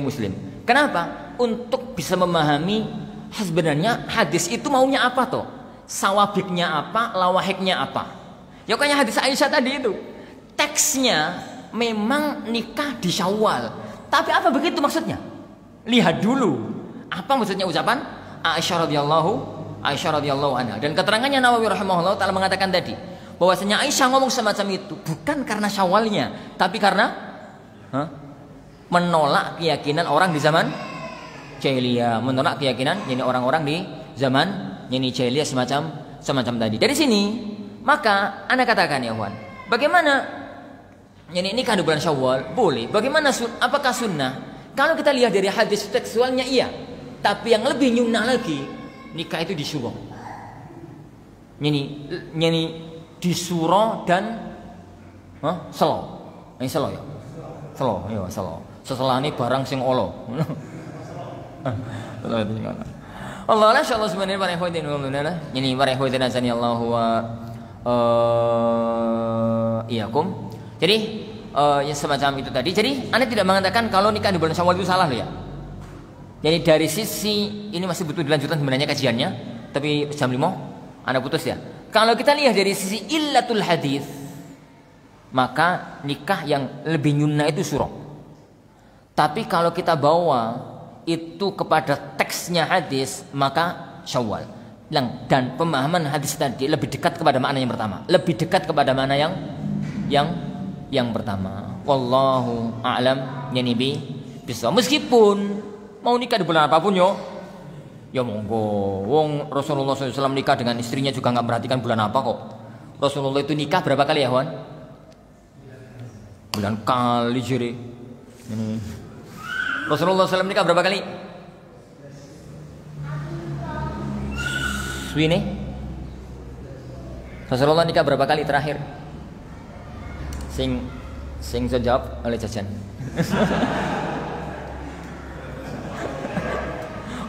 Muslim. Kenapa? Untuk bisa memahami Sebenarnya hadis itu maunya apa toh? Sawabiknya apa, lawahiknya apa? Ya kayak hadis Aisyah tadi itu. Teksnya memang nikah di Syawal. Tapi apa begitu maksudnya? Lihat dulu. Apa maksudnya ucapan Aisyah radhiyallahu anha. Dan keterangannya Nawawi rahimahullah taala mengatakan tadi bahwasanya Aisyah ngomong semacam itu bukan karena Syawalnya, tapi karena menolak keyakinan orang di zaman jahiliyah, menolak keyakinan ini orang-orang di zaman ini jahiliyah semacam tadi. Dari sini maka Anda katakan ya Wan, bagaimana ini nikah di bulan Syawal boleh? Bagaimana apakah sunnah? Kalau kita lihat dari hadis tekstualnya iya, tapi yang lebih nyunnah lagi nikah itu disuruh. Ini disuruh dan selo. Ini selo ya. Selo, ya selo. Seselane barang sing olo. Allah insyaallah sebenarnya para ikhwatin wa ini para ikhwatin azani Allah wa iyakum. Jadi ya semacam itu tadi. Jadi Anda tidak mengatakan kalau nikah di bulan Syawal itu salah loh ya. Jadi dari sisi ini masih butuh dilanjutkan sebenarnya kajiannya, tapi jam 5 Anda putus ya. Kalau kita lihat dari sisi illatul hadis, maka nikah yang lebih nyunnah itu surah. Tapi kalau kita bawa itu kepada teksnya hadis, maka Syawal. Dan pemahaman hadis tadi lebih dekat kepada makna yang pertama, lebih dekat kepada makna yang pertama. Wallahu a'lam yani bisa. Meskipun mau nikah di bulan apapun yo, ya monggo. Wong Rasulullah SAW nikah dengan istrinya juga nggak perhatikan bulan apa kok. Rasulullah itu nikah berapa kali ya Wan? Bulan kali jiri. Rasulullah SAW nikah berapa kali? Swini. Rasulullah nikah berapa kali terakhir? Sing saya jawab oleh Jajan.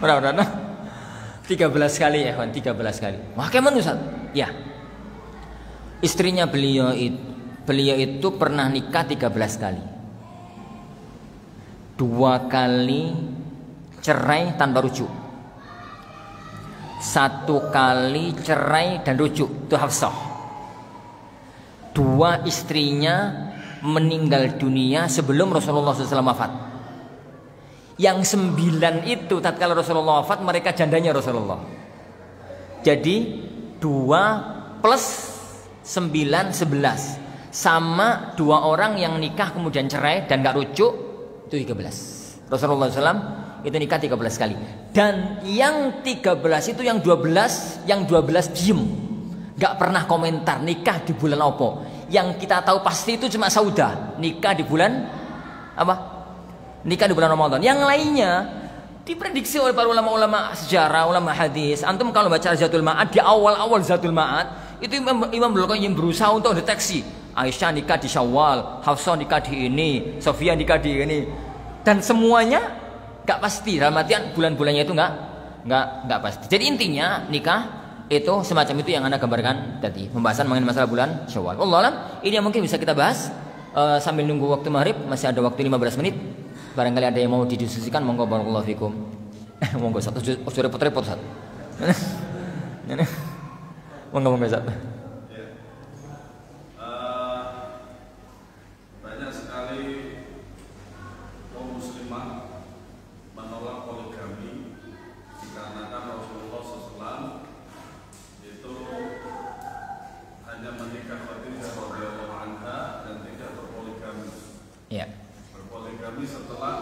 Udah 13 kali ya kawan, 13 kali. Wah kemen Ustaz. Ya. Istrinya beliau itu pernah nikah 13 kali. 2 kali cerai tanpa rujuk. 1 kali cerai dan rujuk, itu Hafsah. 2 istrinya meninggal dunia sebelum Rasulullah SAW wafat. Yang 9 itu tatkala Rasulullah wafat mereka jandanya Rasulullah. Jadi 2 plus 9 11 sama 2 orang yang nikah kemudian cerai dan gak rujuk itu 13. Rasulullah SAW itu nikah 13 kali. Dan yang 13 itu yang 12 diem, gak pernah komentar nikah di bulan apa. Yang kita tahu pasti itu cuma Saudah nikah di bulan apa? Nikah di bulan Ramadan. Yang lainnya diprediksi oleh para ulama-ulama sejarah, ulama hadis. Antum kalau baca Zadul Ma'ad, di awal-awal Zadul Ma'ad itu Imam Al-Qayyim berusaha untuk deteksi Aisyah nikah di Syawal, Hafsah nikah di ini, Sofia nikah di ini, dan semuanya gak pasti. Dalam artian bulan-bulannya itu gak pasti. Jadi intinya nikah itu semacam itu yang Anda gambarkan tadi, pembahasan mengenai masalah bulan Syawal. Wallahualam, ini yang mungkin bisa kita bahas sambil nunggu waktu maghrib. Masih ada waktu 15 menit. Barangkali ada yang mau didiskusikan, monggo barakallahu fikum. Monggo satu repot-repot satu. Monggo satu. Banyak sekali kaum muslimah menolak poligami dikarenakan Rasulullah SAW itu hanya menikah Khadijah radhiyallahu anha dan tidak berpoligami. Iya. Berpoligami setelah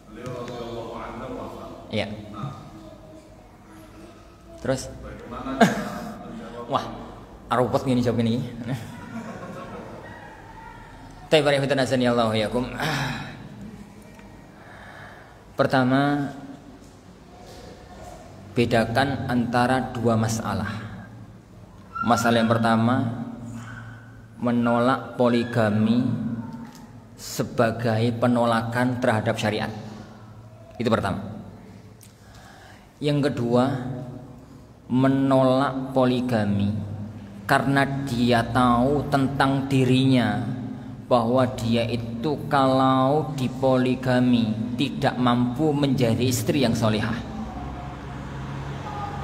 beliau radhiyallahu anha wafat. Iya. Nah, terus? Bagaimana cara menjawab? Wah, arupot gini jawab ini. Allah yakum. Pertama, bedakan antara 2 masalah. Masalah yang pertama, menolak poligami sebagai penolakan terhadap syariat. Itu pertama. Yang kedua, menolak poligami karena dia tahu tentang dirinya bahwa dia itu kalau dipoligami tidak mampu menjadi istri yang solihah.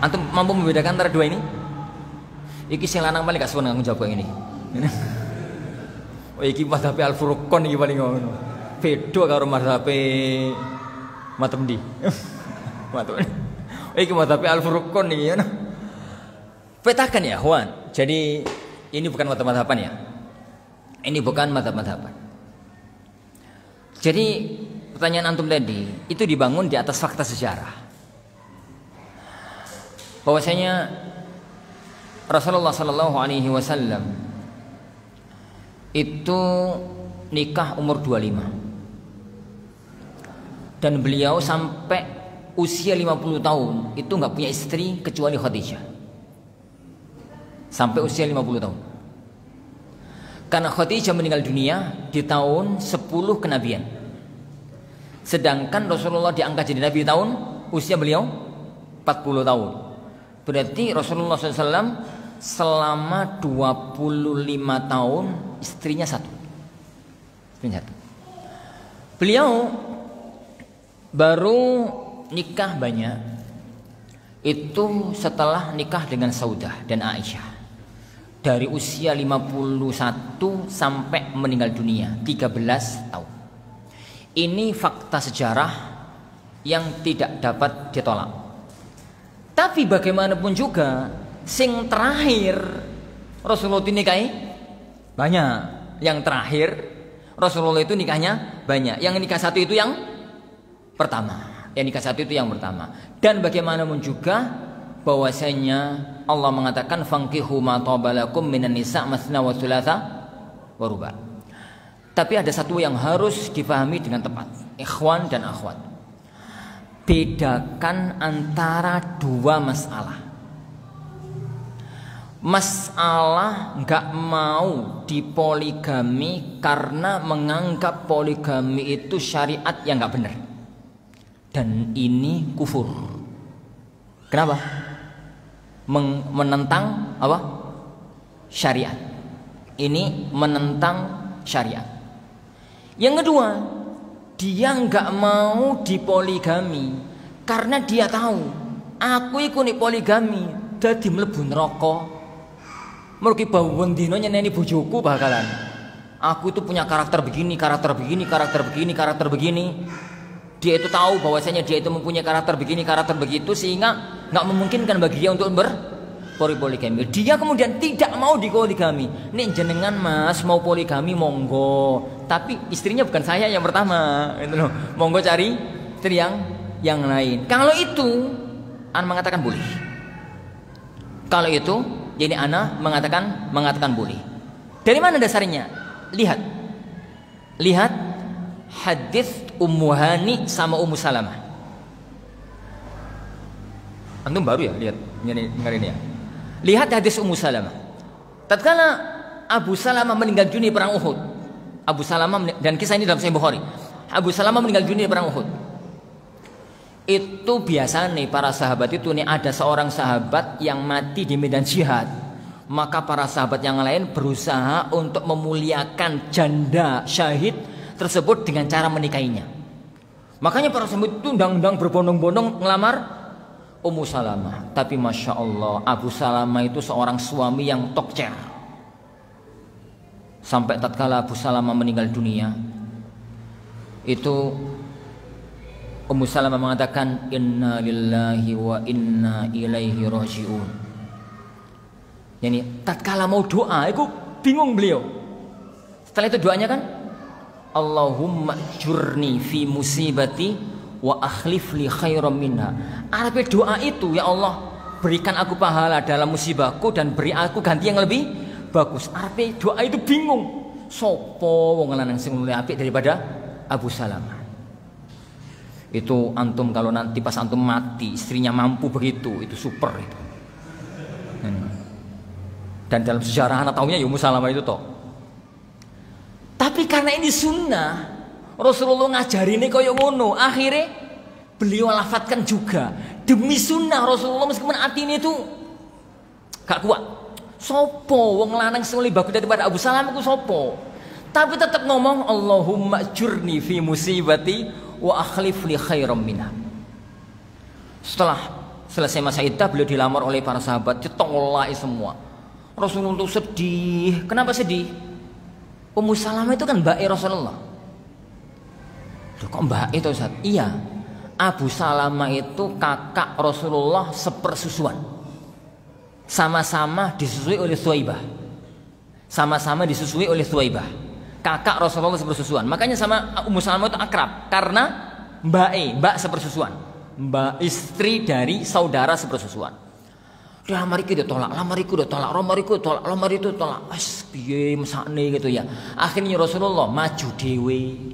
Antum mampu membedakan antara dua ini? Iki sing lanang paling gak seneng jawab yang ini. Oh iki mazhab Al-Furqan iki paling ngono. Beda karo mazhab Matemdi. Matem. Oh iki mazhab Al-Furqan iki ngono. Petakan ya, Wan. Jadi ini bukan mazhab-mazhaban ya. Ini bukan mazhab-mazhaban. Jadi pertanyaan antum tadi itu dibangun di atas fakta sejarah. Bahwasanya Rasulullah Shallallahu Alaihi Wasallam itu nikah umur 25 dan beliau sampai usia 50 tahun itu nggak punya istri kecuali Khadijah. Sampai usia 50 tahun. Karena Khadijah meninggal dunia di tahun 10 kenabian. Sedangkan Rasulullah diangkat jadi nabi tahun usia beliau 40 tahun. Berarti Rasulullah SAW selama 25 tahun istrinya satu. Beliau baru nikah banyak itu setelah nikah dengan Saudah dan Aisyah. Dari usia 51 sampai meninggal dunia 13 tahun. Ini fakta sejarah yang tidak dapat ditolak. Tapi bagaimanapun juga sing terakhir Rasulullah itu nikahi banyak. Yang terakhir Rasulullah itu nikahnya banyak. Yang nikah satu itu yang pertama. Yang nikah satu itu yang pertama. Dan bagaimanapun juga bahwasanya Allah mengatakan fankihu ma tabalakum minan nisa masna wa thulatha wa ruba'. Tapi ada satu yang harus dipahami dengan tepat, ikhwan dan akhwat. Bedakan antara dua masalah. Masalah nggak mau dipoligami karena menganggap poligami itu syariat yang nggak benar. Dan ini kufur. Kenapa? Menentang apa? Syariat. Ini menentang syariat. Yang kedua, dia nggak mau dipoligami karena dia tahu aku ikut poligami dadi mlebu neraka. Mergi bau wendino nyeneni bojoku bakalan. Aku itu punya karakter begini, karakter begini, karakter begini, karakter begini. Dia itu tahu bahwasanya dia itu mempunyai karakter begini, karakter begitu sehingga nggak memungkinkan bagi dia untuk berpoligami. Dia kemudian tidak mau dipoligami. Nih jenengan Mas mau poligami monggo, tapi istrinya bukan saya yang pertama, itu loh. Monggo cari istri yang lain. Kalau itu, Ana mengatakan boleh. Kalau itu, jadi Ana mengatakan boleh. Dari mana dasarnya? Lihat hadis Ummu Hani sama Ummu Salamah. Antum baru ya lihat ini ya. Lihat hadis Ummu Salamah. Tatkala Abu Salamah meninggal dunia perang Uhud. Abu Salamah, dan kisah ini dalam Sahih Bukhari. Abu Salamah meninggal dunia perang Uhud. Itu biasa nih para sahabat itu nih, ada seorang sahabat yang mati di medan jihad. Maka para sahabat yang lain berusaha untuk memuliakan janda syahid tersebut dengan cara menikahinya. Makanya para sahabat itu undang-undang berbondong-bondong ngelamar Ummu Salamah. Tapi Masya Allah, Abu Salamah itu seorang suami yang tokcer. Sampai tatkala Abu Salamah meninggal dunia, itu Ummu Salamah mengatakan inna lillahi wa inna ilaihi raji'un. Yani tatkala mau doa, aku bingung beliau. Setelah itu doanya kan, Allahumma jurni fi musibati wa akhlif li khairam minha. Artinya doa itu, ya Allah berikan aku pahala dalam musibahku dan beri aku ganti yang lebih bagus. Artinya doa itu bingung. Sopo wong lanang sing luwih apik daripada Abu Salamah. Itu antum kalau nanti pas antum mati istrinya mampu begitu, itu super itu. Dan dalam sejarah anak tahunya ya Ummu Salamah itu toh. Tapi karena ini sunnah, Rasulullah ngajari ini kaya ngono, akhirnya beliau lafadzkan juga demi sunnah Rasulullah meskipun hati ini itu gak kuat. Sopo wong lanang sing luwih bagus daripada Abu Salamah ku sopo? Tapi tetap ngomong Allahumma jurni fi musibati wa akhlif li khairam minha. Setelah selesai masa iddah beliau dilamar oleh para sahabat, ditolak semua. Rasulullah itu sedih. Kenapa sedih? Ummu Salamah itu kan mbak Rasulullah. Loh, kok mbak itu Ustaz? Iya, Abu Salamah itu kakak Rasulullah sepersusuan. Sama-sama disusui oleh Thuwaibah. Sama-sama disusui oleh Thuwaibah. Kakak Rasulullah sepersusuan. Makanya sama Ummu Salamah itu akrab karena mbak sepersusuan. Mbak istri dari saudara sepersusuan. Lamar iku ditolak, lamar iku ditolak, lamar iku ditolak, lamar itu ditolak. Wes piye mesakne gitu ya. Akhirnya Rasulullah maju dewe.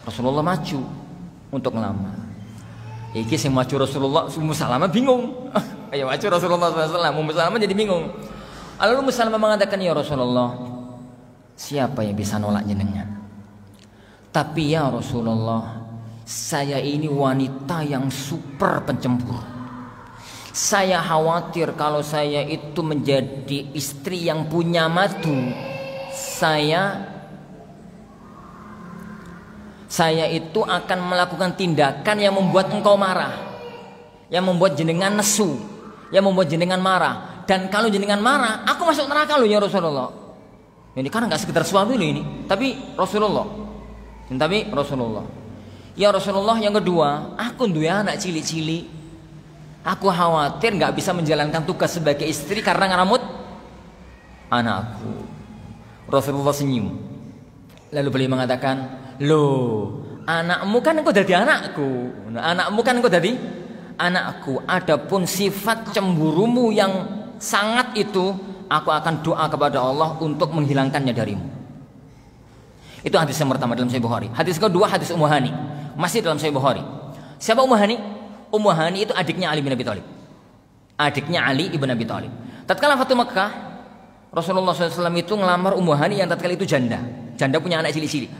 Rasulullah maju untuk ngelamar. Iki sing maju Rasulullah, Ummu Salamah bingung. Ayo maju Rasulullah SAW, Ummu Salamah jadi bingung. Lalu Ummu Salamah mengatakan, ya Rasulullah, siapa yang bisa nolak jenengan? Tapi ya Rasulullah, saya ini wanita yang super pencemburu. Saya khawatir kalau saya itu menjadi istri yang punya madu, saya itu akan melakukan tindakan yang membuat engkau marah, yang membuat jenengan nesu, yang membuat jenengan marah. Dan kalau jenengan marah, aku masuk neraka loh ya Rasulullah. Ini kan nggak sekedar suami loh ini, tapi Rasulullah. Ya Rasulullah, yang kedua, aku duwe anak cilik-cilik. Aku khawatir nggak bisa menjalankan tugas sebagai istri karena ngeramut anakku. Rasulullah senyum. Lalu beliau mengatakan, loh, anakmu kan engkau jadi anakku. Anakmu kan engkau jadi anakku. Adapun sifat cemburumu yang sangat itu, aku akan doa kepada Allah untuk menghilangkannya darimu. Itu hadis yang pertama dalam Sahih Bukhari. Hadis kedua hadis Ummu Hani, masih dalam Sahih Bukhari. Siapa Ummu Hani? Ummu Hani itu adiknya Ali bin Abi Thalib. Adiknya Ali ibn Abi Thalib. Tatkala Fatu Makkah, Rasulullah SAW itu ngelamar Ummu Hani yang tatkala itu janda. Janda punya anak cilik-cilik.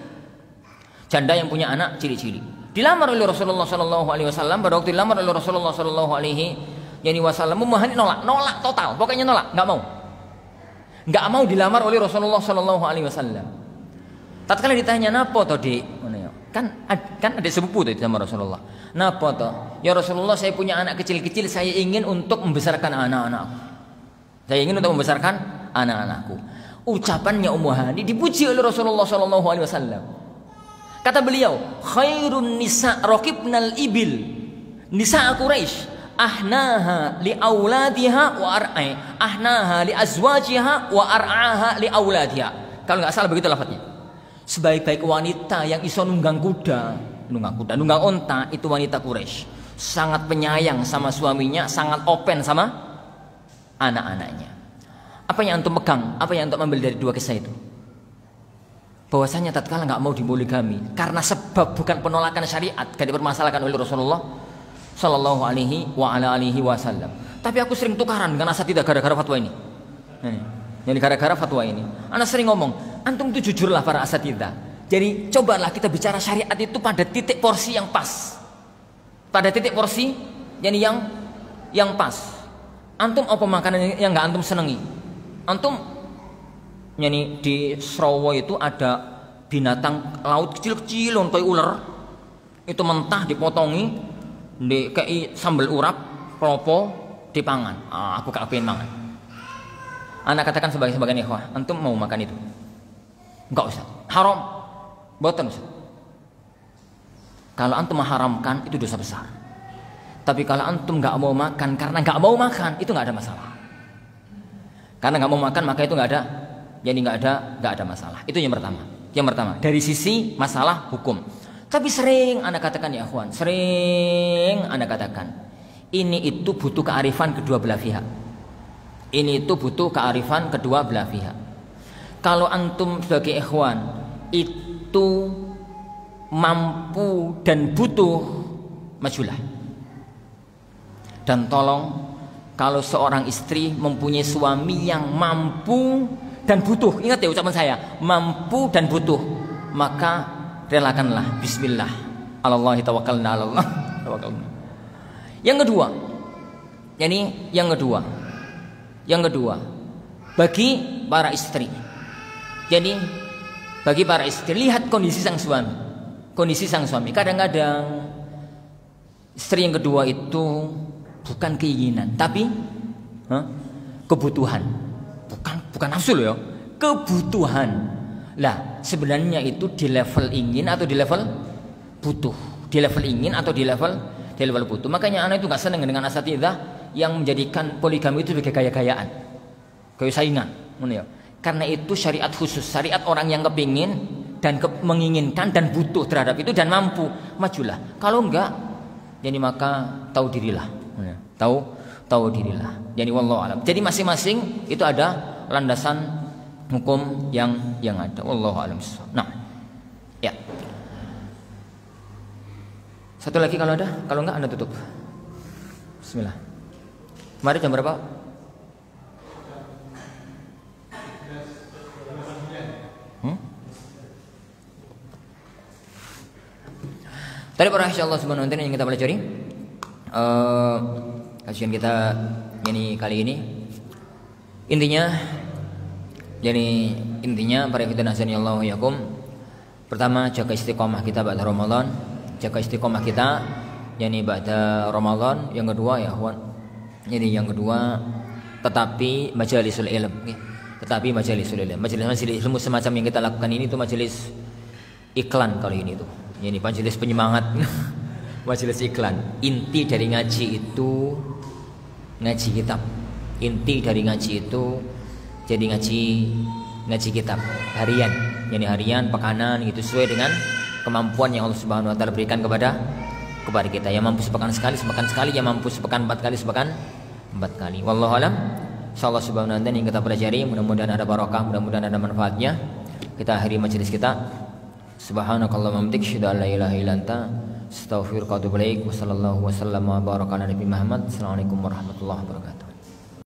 Janda yang punya anak cilik-cilik. Dilamar oleh Rasulullah SAW. Pada waktu dilamar oleh Rasulullah SAW, Ummu Hani nolak total. Pokoknya nolak, nggak mau dilamar oleh Rasulullah SAW. Tatkala ditanya napa to Dik? Kan ada sepupu itu sama Rasulullah. Napa to? Ya Rasulullah, saya punya anak kecil-kecil, saya ingin untuk membesarkan anak-anakku. Saya ingin untuk membesarkan anak-anakku. Ucapannya Ummu Hani dipuji oleh Rasulullah SAW. Kata beliau, khairun nisa raqibnal ibil, nisa Quraisy, ahnaha li auladiha wa ar'i, ahnaha li azwajiha wa ar'aha li auladiha. Kalau nggak salah begitu lafadznya. Sebaik-baik wanita yang iso nunggang nunggang onta itu wanita Quraisy. Sangat penyayang sama suaminya, sangat open sama anak-anaknya. Apa yang antum pegang? Apa yang antum ambil dari dua kisah itu? Bahwasanya tatkala nggak mau dipoligami karena sebab bukan penolakan syariat, gak dipermasalahkan oleh Rasulullah Sallallahu Alaihi Wasallam. Tapi aku sering tukaran dengan asatidah gara-gara fatwa ini. Jadi gara-gara fatwa ini, anak sering ngomong, antum itu jujurlah para asatidah. Jadi cobalah kita bicara syariat itu pada titik porsi yang pas. Pada titik porsi jadi yang pas. Antum apa makanan yang nggak antum senengi? Antum nyanyi di Srawa itu ada binatang laut kecil-kecil ontoy ular. Itu mentah dipotongi, dikei sambal urap, klopo, dipangan. Aku gak pengen mangan. Anak katakan sebagian ikhwah, antum mau makan itu? Enggak Ustaz, haram. Boten Ustaz. Kalau antum mengharamkan itu dosa besar. Tapi kalau antum nggak mau makan karena nggak mau makan, itu nggak ada masalah. Karena nggak mau makan maka itu nggak ada, jadi nggak ada masalah. Itu yang pertama. Yang pertama dari sisi masalah hukum. Tapi sering anak katakan ya ikhwan, sering anak katakan ini itu butuh kearifan kedua belah pihak. Ini itu butuh kearifan kedua belah pihak. Kalau antum sebagai ikhwan itu mampu dan butuh, majulah. Dan tolong kalau seorang istri mempunyai suami yang mampu dan butuh, ingat ya ucapan saya, mampu dan butuh, maka relakanlah. Bismillah, Allahi tawakkalna Allah. Yang kedua, bagi para istri. Jadi bagi para istri, lihat kondisi sang suami. Kondisi sang suami. Kadang-kadang istri yang kedua itu bukan keinginan, tapi kebutuhan. Bukan nafsu loh ya, kebutuhan. Lah, sebenarnya itu di level ingin atau di level butuh? Di level ingin atau di level butuh. Makanya anak itu nggak senang dengan asatidzah yang menjadikan poligami itu sebagai gaya-gayaan, kayak saingan, ya. Karena itu syariat khusus, syariat orang yang kepingin dan menginginkan dan butuh terhadap itu dan mampu, majulah. Kalau enggak, jadi maka tahu dirilah, ya. Tahu dirilah. Jadi wallahu alam. Jadi masing-masing itu ada landasan hukum yang ada. Wallahu alam. Nah, ya. Satu lagi kalau ada, kalau enggak Anda tutup. Bismillah. Mari jam berapa? Tadi para insyaallah subhanahu wa ta'ala yang kita pelajari kajian kita ini kali ini intinya para ikhwan azani Allah yakum, pertama jaga istiqomah kita pada Ramadan, jaga istiqomah kita yani pada Ramadan. Yang kedua ya ikhwan, jadi yang kedua tetapi majalisul ilm, tetapi majalisul ilm, majelis ilmu semacam yang kita lakukan ini itu majelis iklan kali ini tuh, jadi majelis penyemangat. Majelis iklan. Inti dari ngaji itu ngaji kitab. Inti dari ngaji itu jadi ngaji kitab harian. Jadi harian, pekanan gitu sesuai dengan kemampuan yang Allah Subhanahu wa taala berikan kepada kita. Yang mampu sepekan sekali, yang mampu sepekan 4 kali, sepekan 4 kali. Wallahu alam. Insyaallah subhanahu wa ta'ala yang kita pelajari mudah-mudahan ada barokah, mudah-mudahan ada manfaatnya. Kita akhiri majelis kita. Subhanakallahumma wa bihamdika asyhadu an la ilaha illa anta astaghfiruka wa atubu ilaik. Wassallallahu wasallam wa baraka ala nabi Muhammad. Assalamualaikum warahmatullahi wabarakatuh.